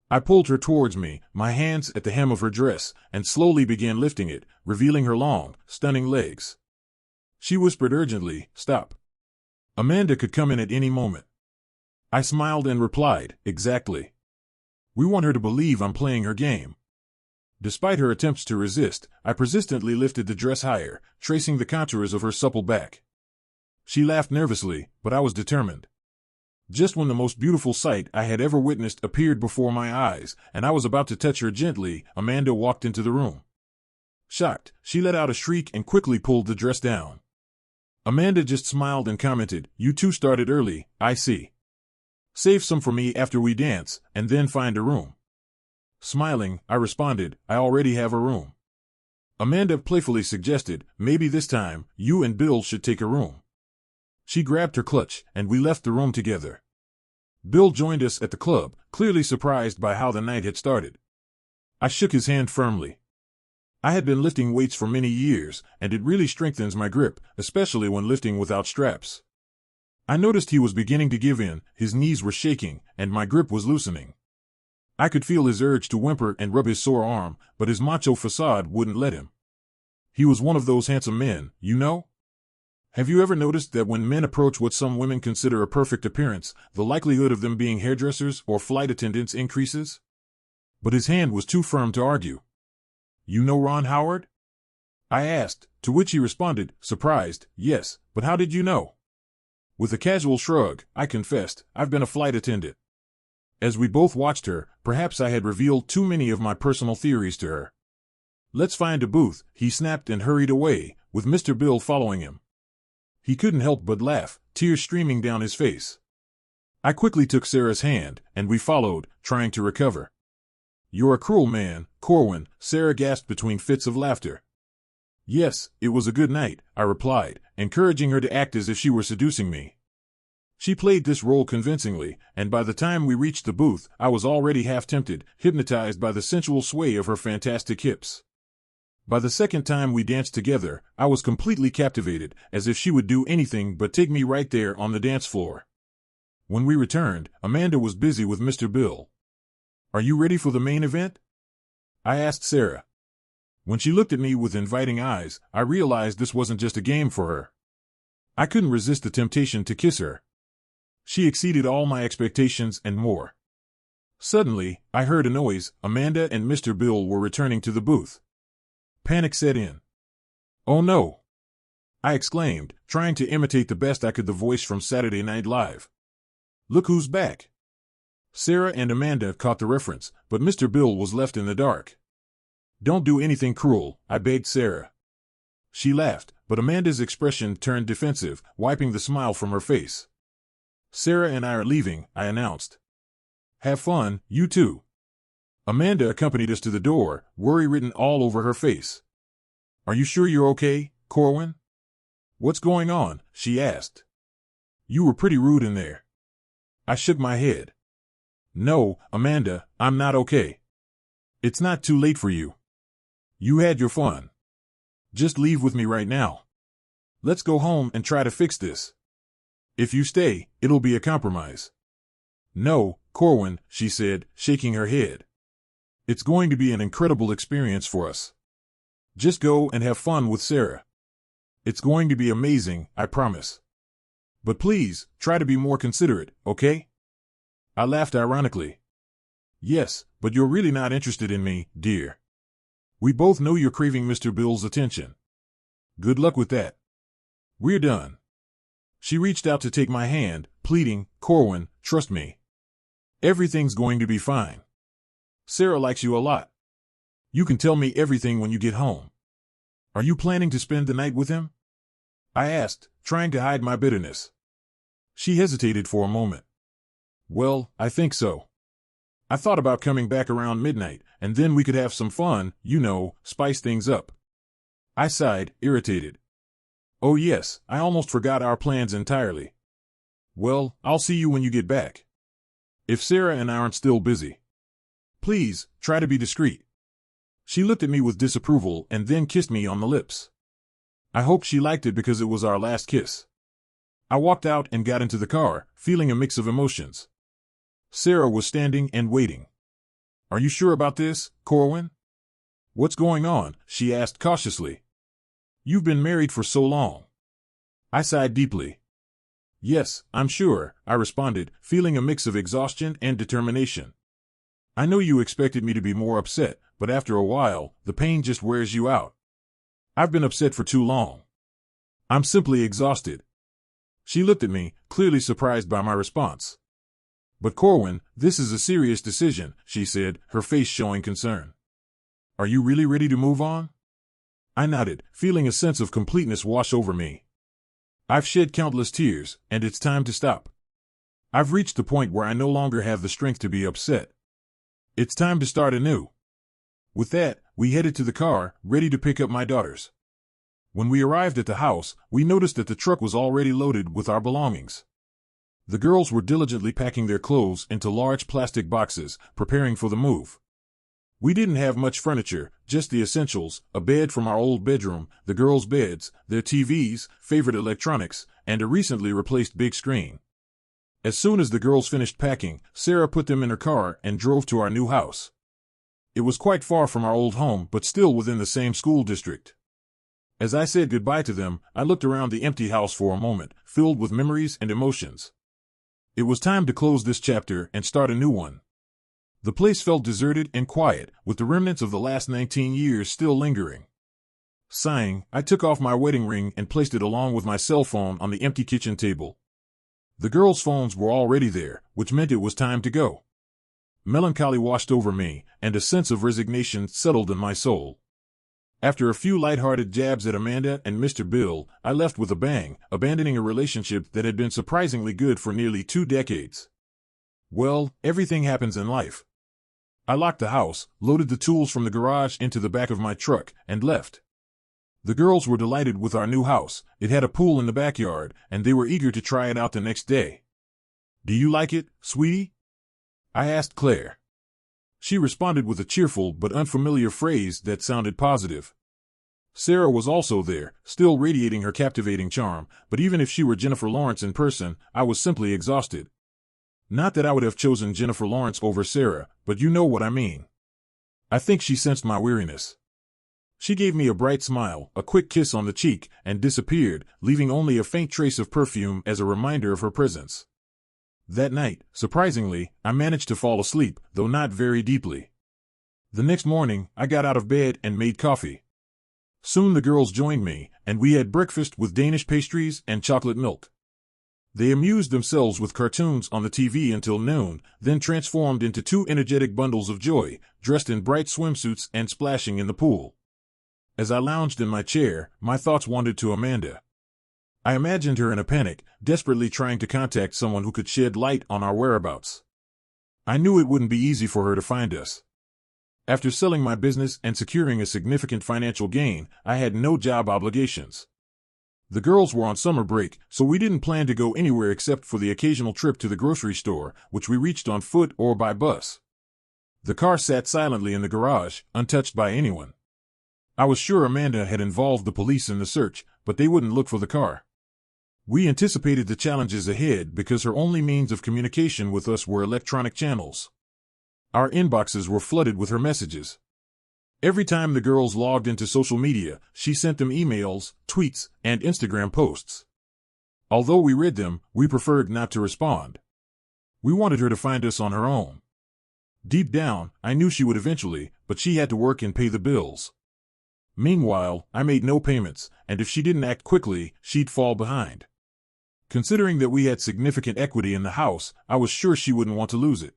Speaker 1: I pulled her towards me, my hands at the hem of her dress, and slowly began lifting it, revealing her long, stunning legs. She whispered urgently, Stop. Amanda could come in at any moment. I smiled and replied, Exactly. We want her to believe I'm playing her game. Despite her attempts to resist, I persistently lifted the dress higher, tracing the contours of her supple back. She laughed nervously, but I was determined. Just when the most beautiful sight I had ever witnessed appeared before my eyes, and I was about to touch her gently, Amanda walked into the room. Shocked, she let out a shriek and quickly pulled the dress down. Amanda just smiled and commented, You two started early, I see. Save some for me after we dance, and then find a room. Smiling, I responded, I already have a room. Amanda playfully suggested, Maybe this time, you and Bill should take a room. She grabbed her clutch, and we left the room together. Bill joined us at the club, clearly surprised by how the night had started. I shook his hand firmly. I had been lifting weights for many years, and it really strengthens my grip, especially when lifting without straps. I noticed he was beginning to give in, his knees were shaking, and my grip was loosening. I could feel his urge to whimper and rub his sore arm, but his macho facade wouldn't let him. He was one of those handsome men, you know? Have you ever noticed that when men approach what some women consider a perfect appearance, the likelihood of them being hairdressers or flight attendants increases? But his hand was too firm to argue. You know Ron Howard? I asked, to which he responded, surprised, Yes, but how did you know? With a casual shrug, I confessed, I've been a flight attendant. As we both watched her, perhaps I had revealed too many of my personal theories to her. Let's find a booth, he snapped and hurried away, with Mr. Bill following him. He couldn't help but laugh, tears streaming down his face. I quickly took Sarah's hand, and we followed, trying to recover. You're a cruel man, Corwin, Sarah gasped between fits of laughter. Yes, it was a good night, I replied, encouraging her to act as if she were seducing me. She played this role convincingly, and by the time we reached the booth, I was already half tempted, hypnotized by the sensual sway of her fantastic hips. By the second time we danced together, I was completely captivated, as if she would do anything but take me right there on the dance floor. When we returned, Amanda was busy with Mr. Bill. "Are you ready for the main event?" I asked Sarah. When she looked at me with inviting eyes, I realized this wasn't just a game for her. I couldn't resist the temptation to kiss her. She exceeded all my expectations and more. Suddenly, I heard a noise. Amanda and Mr. Bill were returning to the booth. Panic set in. "Oh no!" I exclaimed, trying to imitate the best I could the voice from Saturday Night Live. "Look who's back!" Sarah and Amanda caught the reference, but Mr. Bill was left in the dark. "Don't do anything cruel," I begged Sarah. She laughed, but Amanda's expression turned defensive, wiping the smile from her face. "Sarah and I are leaving," I announced. "Have fun, you two." Amanda accompanied us to the door, worry written all over her face. "Are you sure you're okay, Corwin?" "What's going on?" she asked. "You were pretty rude in there." I shook my head. "No, Amanda, I'm not okay. It's not too late for you. You had your fun. Just leave with me right now. Let's go home and try to fix this. If you stay, it'll be a compromise." "No, Corwin," she said, shaking her head. "It's going to be an incredible experience for us. Just go and have fun with Sarah. It's going to be amazing, I promise. But please, try to be more considerate, okay?" I laughed ironically. "Yes, but you're really not interested in me, dear. We both know you're craving Mr. Bill's attention. Good luck with that. We're done." She reached out to take my hand, pleading, "Corwin, trust me. Everything's going to be fine. Sarah likes you a lot. You can tell me everything when you get home. Are you planning to spend the night with him?" I asked, trying to hide my bitterness. She hesitated for a moment. "Well, I think so. I thought about coming back around midnight, and then we could have some fun, spice things up." I sighed, irritated. "Oh yes, I almost forgot our plans entirely. Well, I'll see you when you get back. If Sarah and I aren't still busy. Please, try to be discreet." She looked at me with disapproval and then kissed me on the lips. I hoped she liked it because it was our last kiss. I walked out and got into the car, feeling a mix of emotions. Sarah was standing and waiting. "Are you sure about this, Corwin?" "What's going on?" she asked cautiously. "You've been married for so long." I sighed deeply. "Yes, I'm sure," I responded, feeling a mix of exhaustion and determination. "I know you expected me to be more upset, but after a while, the pain just wears you out. I've been upset for too long. I'm simply exhausted." She looked at me, clearly surprised by my response. "But Corwin, this is a serious decision," she said, her face showing concern. "Are you really ready to move on?" I nodded, feeling a sense of completeness wash over me. I've shed countless tears, and it's time to stop. I've reached the point where I no longer have the strength to be upset. It's time to start anew. With that, we headed to the car, ready to pick up my daughters. When we arrived at the house, we noticed that the truck was already loaded with our belongings. The girls were diligently packing their clothes into large plastic boxes, preparing for the move. We didn't have much furniture, just the essentials: a bed from our old bedroom, the girls' beds, their TVs, favorite electronics, and a recently replaced big screen. As soon as the girls finished packing, Sarah put them in her car and drove to our new house. It was quite far from our old home, but still within the same school district. As I said goodbye to them, I looked around the empty house for a moment, filled with memories and emotions. It was time to close this chapter and start a new one. The place felt deserted and quiet, with the remnants of the last 19 years still lingering. Sighing, I took off my wedding ring and placed it along with my cell phone on the empty kitchen table. The girls' phones were already there, which meant it was time to go. Melancholy washed over me, and a sense of resignation settled in my soul. After a few light-hearted jabs at Amanda and Mr. Bill, I left with a bang, abandoning a relationship that had been surprisingly good for nearly 2 decades. Well, everything happens in life. I locked the house, loaded the tools from the garage into the back of my truck, and left. The girls were delighted with our new house. It had a pool in the backyard, and they were eager to try it out the next day. Do you like it, sweetie? I asked Claire. She responded with a cheerful but unfamiliar phrase that sounded positive. Sarah was also there, still radiating her captivating charm, but even if she were Jennifer Lawrence in person, I was simply exhausted. Not that I would have chosen Jennifer Lawrence over Sarah, but you know what I mean. I think she sensed my weariness. She gave me a bright smile, a quick kiss on the cheek, and disappeared, leaving only a faint trace of perfume as a reminder of her presence. That night, surprisingly, I managed to fall asleep, though not very deeply. The next morning, I got out of bed and made coffee. Soon the girls joined me, and we had breakfast with Danish pastries and chocolate milk. They amused themselves with cartoons on the TV until noon, then transformed into two energetic bundles of joy, dressed in bright swimsuits and splashing in the pool. As I lounged in my chair, my thoughts wandered to Amanda. I imagined her in a panic, desperately trying to contact someone who could shed light on our whereabouts. I knew it wouldn't be easy for her to find us. After selling my business and securing a significant financial gain, I had no job obligations. The girls were on summer break, so we didn't plan to go anywhere except for the occasional trip to the grocery store, which we reached on foot or by bus. The car sat silently in the garage, untouched by anyone. I was sure Amanda had involved the police in the search, but they wouldn't look for the car. We anticipated the challenges ahead because her only means of communication with us were electronic channels. Our inboxes were flooded with her messages. Every time the girls logged into social media, she sent them emails, tweets, and Instagram posts. Although we read them, we preferred not to respond. We wanted her to find us on her own. Deep down, I knew she would eventually, but she had to work and pay the bills. Meanwhile, I made no payments, and if she didn't act quickly, she'd fall behind. Considering that we had significant equity in the house, I was sure she wouldn't want to lose it.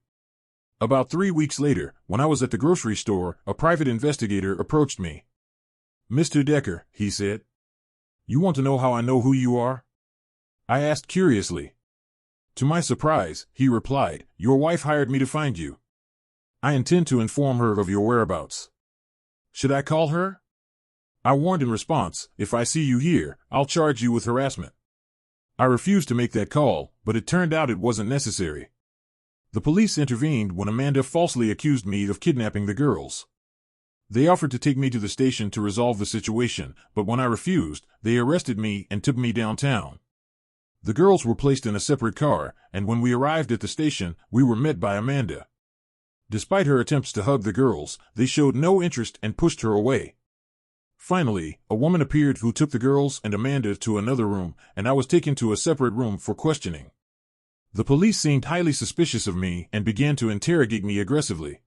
Speaker 1: About 3 weeks later, when I was at the grocery store, a private investigator approached me. "Mr. Decker," he said, "you want to know how I know who you are?" I asked curiously. To my surprise, he replied, "Your wife hired me to find you. I intend to inform her of your whereabouts. Should I call her?" I warned in response, "If I see you here, I'll charge you with harassment." I refused to make that call, but it turned out it wasn't necessary. The police intervened when Amanda falsely accused me of kidnapping the girls. They offered to take me to the station to resolve the situation, but when I refused, they arrested me and took me downtown. The girls were placed in a separate car, and when we arrived at the station, we were met by Amanda. Despite her attempts to hug the girls, they showed no interest and pushed her away. Finally, a woman appeared who took the girls and Amanda to another room, and I was taken to a separate room for questioning. The police seemed highly suspicious of me and began to interrogate me aggressively.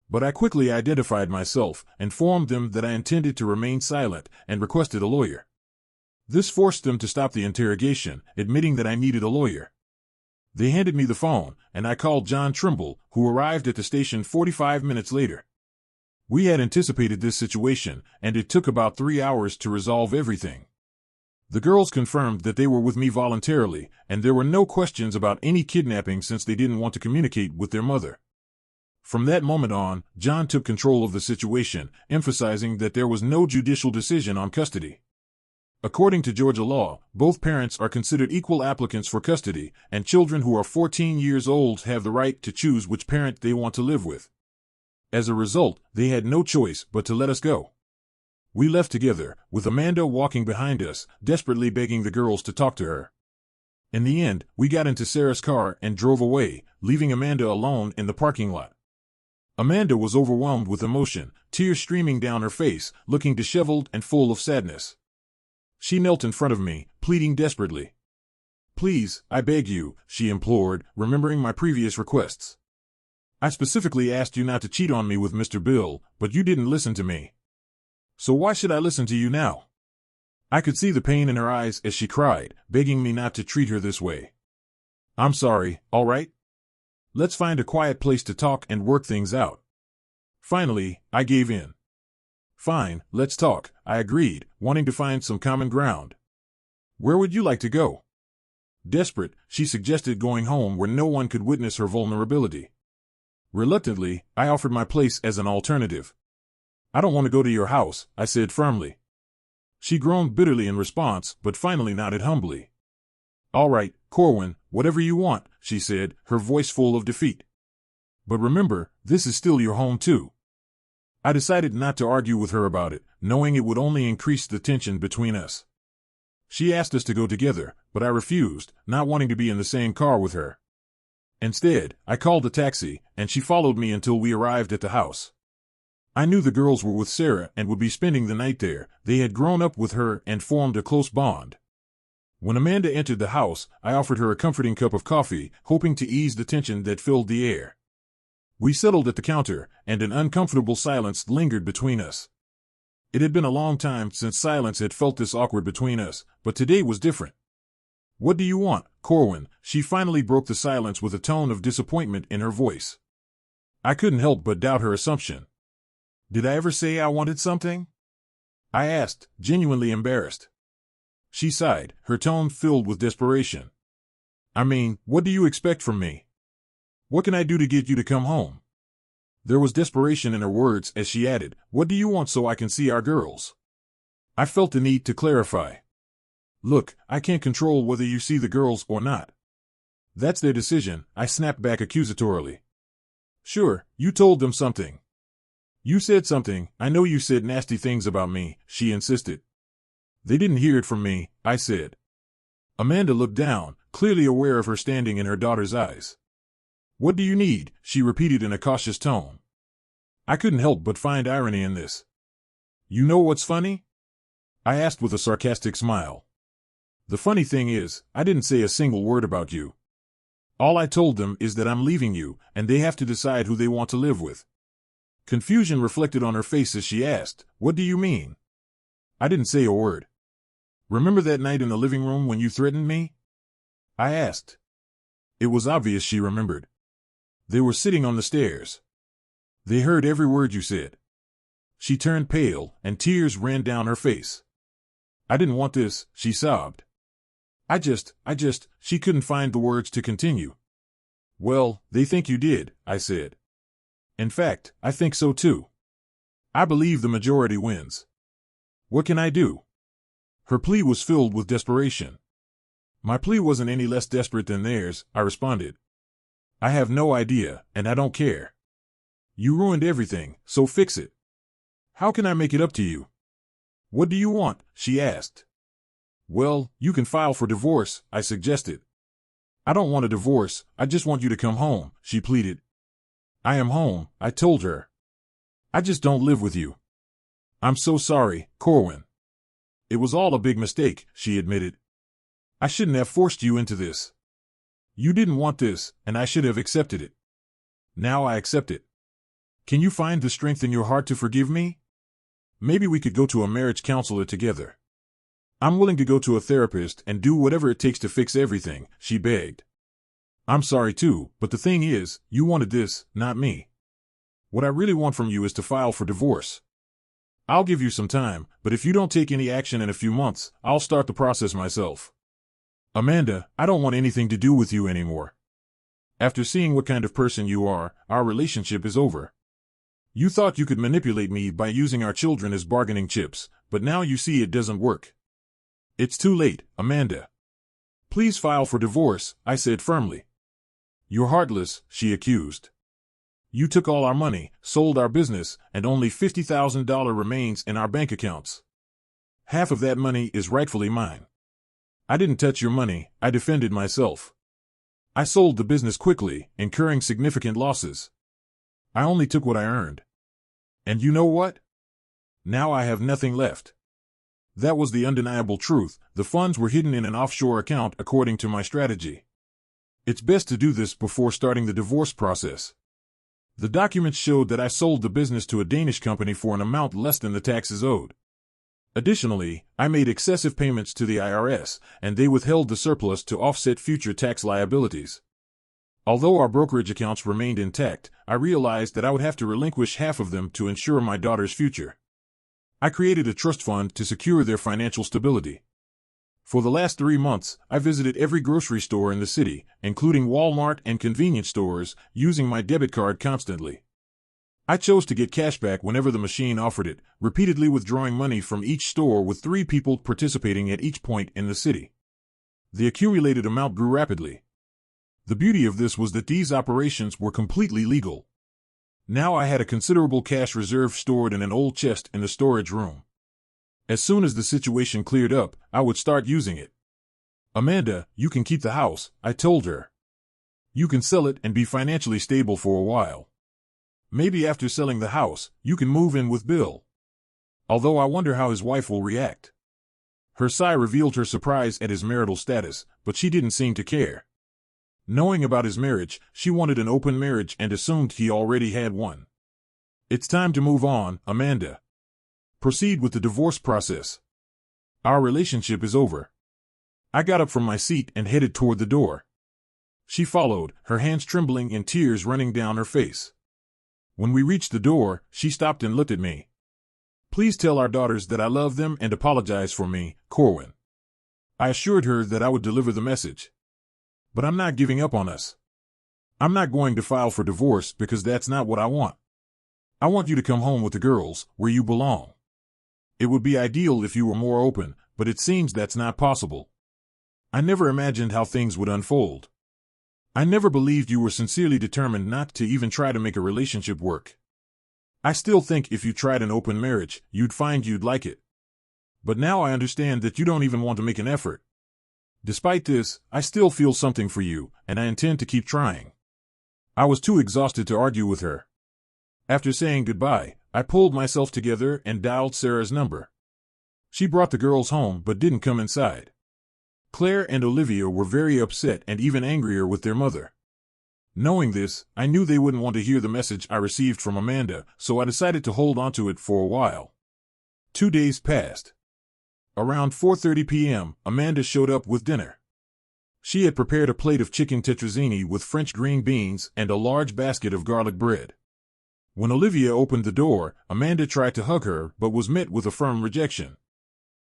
Speaker 1: But I quickly identified myself, informed them that I intended to remain silent, and requested a lawyer. This forced them to stop the interrogation, admitting that I needed a lawyer. They handed me the phone, and I called John Trimble, who arrived at the station 45 minutes later. We had anticipated this situation, and it took about 3 hours to resolve everything. The girls confirmed that they were with me voluntarily, and there were no questions about any kidnapping since they didn't want to communicate with their mother. From that moment on, John took control of the situation, emphasizing that there was no judicial decision on custody. According to Georgia law, both parents are considered equal applicants for custody, and children who are 14 years old have the right to choose which parent they want to live with. As a result, they had no choice but to let us go. We left together, with Amanda walking behind us, desperately begging the girls to talk to her. In the end, we got into Sarah's car and drove away, leaving Amanda alone in the parking lot. Amanda was overwhelmed with emotion, tears streaming down her face, looking disheveled and full of sadness. She knelt in front of me, pleading desperately. "Please, I beg you," she implored, remembering my previous requests. "I specifically asked you not to cheat on me with Mr. Bill, but you didn't listen to me. So why should I listen to you now?" I could see the pain in her eyes as she cried, begging me not to treat her this way. "I'm sorry, all right? Let's find a quiet place to talk and work things out." Finally, I gave in. "Fine, let's talk," I agreed, wanting to find some common ground. "Where would you like to go?" Desperate, she suggested going home where no one could witness her vulnerability. Reluctantly, I offered my place as an alternative. "I don't want to go to your house," I said firmly. She groaned bitterly in response, but finally nodded humbly. "All right, Corwin, whatever you want," she said, her voice full of defeat. But remember, this is still your home too. I decided not to argue with her about it, knowing it would only increase the tension between us. She asked us to go together, but I refused, not wanting to be in the same car with her. Instead, I called a taxi, and she followed me until we arrived at the house. I knew the girls were with Sarah and would be spending the night there. They had grown up with her and formed a close bond. When Amanda entered the house, I offered her a comforting cup of coffee, hoping to ease the tension that filled the air. We settled at the counter, and an uncomfortable silence lingered between us. It had been a long time since silence had felt this awkward between us, but today was different. "What do you want, Corwin?" She finally broke the silence with a tone of disappointment in her voice. I couldn't help but doubt her assumption. "Did I ever say I wanted something?" I asked, genuinely embarrassed. She sighed, her tone filled with desperation. "I mean, what do you expect from me? What can I do to get you to come home?" There was desperation in her words as she added, "What do you want so I can see our girls?" I felt the need to clarify. "Look, I can't control whether you see the girls or not. That's their decision," I snapped back accusatorily. "Sure, you told them something. You said something. I know you said nasty things about me," she insisted. "They didn't hear it from me," I said. Amanda looked down, clearly aware of her standing in her daughter's eyes. "What do you need?" she repeated in a cautious tone. I couldn't help but find irony in this. "You know what's funny?" I asked with a sarcastic smile. "The funny thing is, I didn't say a single word about you. All I told them is that I'm leaving you, and they have to decide who they want to live with." Confusion reflected on her face as she asked, "What do you mean?" I didn't say a word. "Remember that night in the living room when you threatened me?" I asked. It was obvious she remembered. They were sitting on the stairs. "They heard every word you said." She turned pale, and tears ran down her face. "I didn't want this," she sobbed. I just, she couldn't find the words to continue. "Well, they think you did," I said. "In fact, I think so too. I believe the majority wins. What can I do?" Her plea was filled with desperation. My plea wasn't any less desperate than theirs, I responded. "I have no idea, and I don't care. You ruined everything, so fix it. How can I make it up to you?" "What do you want?" she asked. "Well, you can file for divorce," I suggested. "I don't want a divorce, I just want you to come home," she pleaded. "I am home," I told her. "I just don't live with you." "I'm so sorry, Corwin. It was all a big mistake," she admitted. "I shouldn't have forced you into this. You didn't want this, and I should have accepted it. Now I accept it. Can you find the strength in your heart to forgive me? Maybe we could go to a marriage counselor together. I'm willing to go to a therapist and do whatever it takes to fix everything," she begged. "I'm sorry too, but the thing is, you wanted this, not me. What I really want from you is to file for divorce. I'll give you some time, but if you don't take any action in a few months, I'll start the process myself. Amanda, I don't want anything to do with you anymore. After seeing what kind of person you are, our relationship is over. You thought you could manipulate me by using our children as bargaining chips, but now you see it doesn't work. It's too late, Amanda. Please file for divorce," I said firmly. "You're heartless," she accused. "You took all our money, sold our business, and only $50,000 remains in our bank accounts. Half of that money is rightfully mine. I didn't touch your money, I defended myself. I sold the business quickly, incurring significant losses. I only took what I earned. And you know what? Now I have nothing left." That was the undeniable truth. The funds were hidden in an offshore account according to my strategy. It's best to do this before starting the divorce process. The documents showed that I sold the business to a Danish company for an amount less than the taxes owed. Additionally, I made excessive payments to the IRS, and they withheld the surplus to offset future tax liabilities. Although our brokerage accounts remained intact, I realized that I would have to relinquish half of them to ensure my daughter's future. I created a trust fund to secure their financial stability. For the last 3 months, I visited every grocery store in the city, including Walmart and convenience stores, using my debit card constantly. I chose to get cash back whenever the machine offered it, repeatedly withdrawing money from each store with 3 people participating at each point in the city. The accumulated amount grew rapidly. The beauty of this was that these operations were completely legal. Now I had a considerable cash reserve stored in an old chest in the storage room. As soon as the situation cleared up, I would start using it. Amanda, you can keep the house, I told her. You can sell it and be financially stable for a while. Maybe after selling the house, you can move in with Bill. Although I wonder how his wife will react. Her sigh revealed her surprise at his marital status, but she didn't seem to care. Knowing about his marriage, she wanted an open marriage and assumed he already had one. It's time to move on, Amanda. Proceed with the divorce process. Our relationship is over. I got up from my seat and headed toward the door. She followed, her hands trembling and tears running down her face. When we reached the door, she stopped and looked at me. Please tell our daughters that I love them and apologize for me, Corwin. I assured her that I would deliver the message. But I'm not giving up on us. I'm not going to file for divorce because that's not what I want. I want you to come home with the girls, where you belong. It would be ideal if you were more open, but it seems that's not possible. I never imagined how things would unfold. I never believed you were sincerely determined not to even try to make a relationship work. I still think if you tried an open marriage, you'd find you'd like it. But now I understand that you don't even want to make an effort. Despite this, I still feel something for you, and I intend to keep trying. I was too exhausted to argue with her. After saying goodbye, I pulled myself together and dialed Sarah's number. She brought the girls home but didn't come inside. Claire and Olivia were very upset and even angrier with their mother. Knowing this, I knew they wouldn't want to hear the message I received from Amanda, so I decided to hold on to it for a while. 2 days passed. Around 4:30 p.m., Amanda showed up with dinner. She had prepared a plate of chicken tetrazzini with French green beans and a large basket of garlic bread. When Olivia opened the door, Amanda tried to hug her but was met with a firm rejection.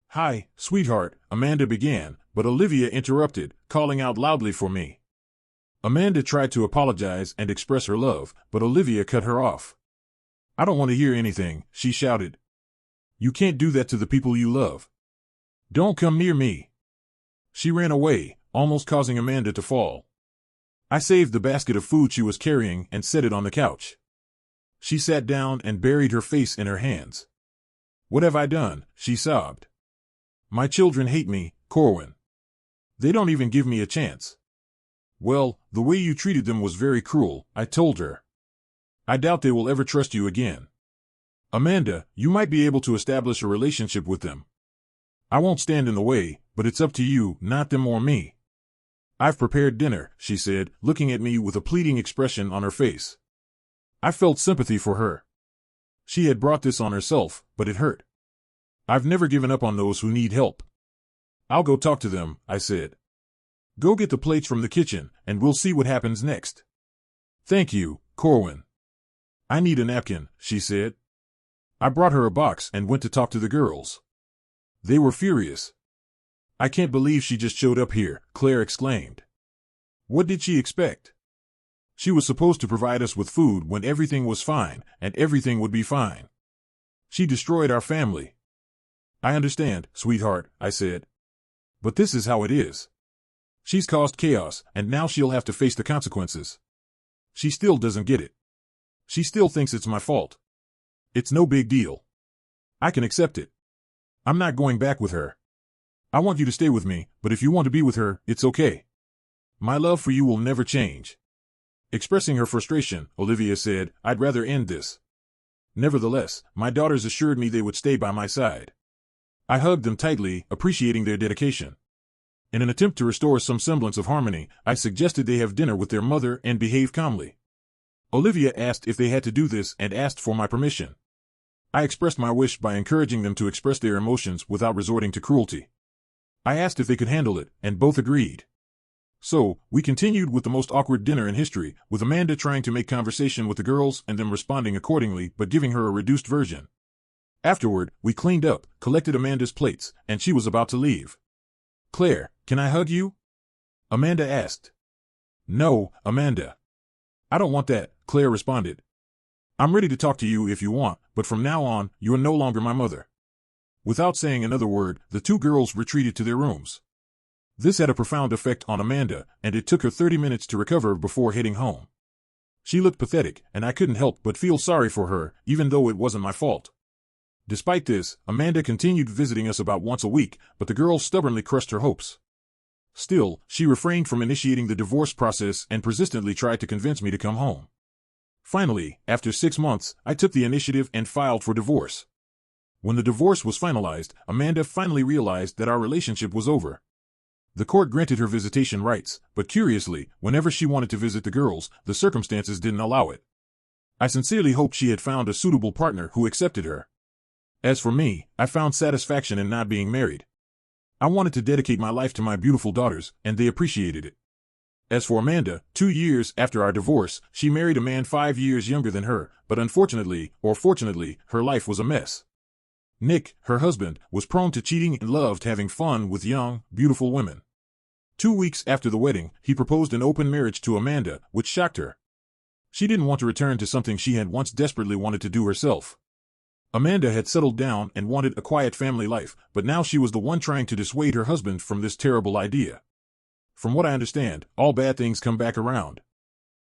Speaker 1: "Hi, sweetheart," Amanda began, but Olivia interrupted, calling out loudly for me. Amanda tried to apologize and express her love, but Olivia cut her off. "I don't want to hear anything," she shouted. "You can't do that to the people you love. Don't come near me." She ran away, almost causing Amanda to fall. I saved the basket of food she was carrying and set it on the couch. She sat down and buried her face in her hands. "What have I done?" she sobbed. "My children hate me, Corwin. They don't even give me a chance." "Well, the way you treated them was very cruel," I told her. "I doubt they will ever trust you again. Amanda, you might be able to establish a relationship with them. I won't stand in the way, but it's up to you, not them or me." "I've prepared dinner," she said, looking at me with a pleading expression on her face. I felt sympathy for her. She had brought this on herself, but it hurt. I've never given up on those who need help. "I'll go talk to them," I said. "Go get the plates from the kitchen, and we'll see what happens next." "Thank you, Corwin." "I need a napkin," she said. I brought her a box and went to talk to the girls. They were furious. "I can't believe she just showed up here," Claire exclaimed. "What did she expect? She was supposed to provide us with food when everything was fine, and everything would be fine. She destroyed our family." "I understand, sweetheart," I said. "But this is how it is. She's caused chaos, and now she'll have to face the consequences. She still doesn't get it. She still thinks it's my fault. It's no big deal. I can accept it. I'm not going back with her. I want you to stay with me, but if you want to be with her, it's okay. My love for you will never change." Expressing her frustration, Olivia said, "I'd rather end this." Nevertheless, my daughters assured me they would stay by my side. I hugged them tightly, appreciating their dedication. In an attempt to restore some semblance of harmony, I suggested they have dinner with their mother and behave calmly. Olivia asked if they had to do this and asked for my permission. I expressed my wish by encouraging them to express their emotions without resorting to cruelty. I asked if they could handle it, and both agreed. So, we continued with the most awkward dinner in history, with Amanda trying to make conversation with the girls and them responding accordingly but giving her a reduced version. Afterward, we cleaned up, collected Amanda's plates, and she was about to leave. "Claire, can I hug you?" Amanda asked. "No, Amanda. I don't want that," Claire responded. "I'm ready to talk to you if you want, but from now on, you are no longer my mother." Without saying another word, the two girls retreated to their rooms. This had a profound effect on Amanda, and it took her 30 minutes to recover before heading home. She looked pathetic, and I couldn't help but feel sorry for her, even though it wasn't my fault. Despite this, Amanda continued visiting us about once a week, but the girl stubbornly crushed her hopes. Still, she refrained from initiating the divorce process and persistently tried to convince me to come home. Finally, after 6 months, I took the initiative and filed for divorce. When the divorce was finalized, Amanda finally realized that our relationship was over. The court granted her visitation rights, but curiously, whenever she wanted to visit the girls, the circumstances didn't allow it. I sincerely hoped she had found a suitable partner who accepted her. As for me, I found satisfaction in not being married. I wanted to dedicate my life to my beautiful daughters, and they appreciated it. As for Amanda, 2 years after our divorce, she married a man 5 years younger than her, but unfortunately, or fortunately, her life was a mess. Nick, her husband, was prone to cheating and loved having fun with young, beautiful women. 2 weeks after the wedding, he proposed an open marriage to Amanda, which shocked her. She didn't want to return to something she had once desperately wanted to do herself. Amanda had settled down and wanted a quiet family life, but now she was the one trying to dissuade her husband from this terrible idea. From what I understand, all bad things come back around.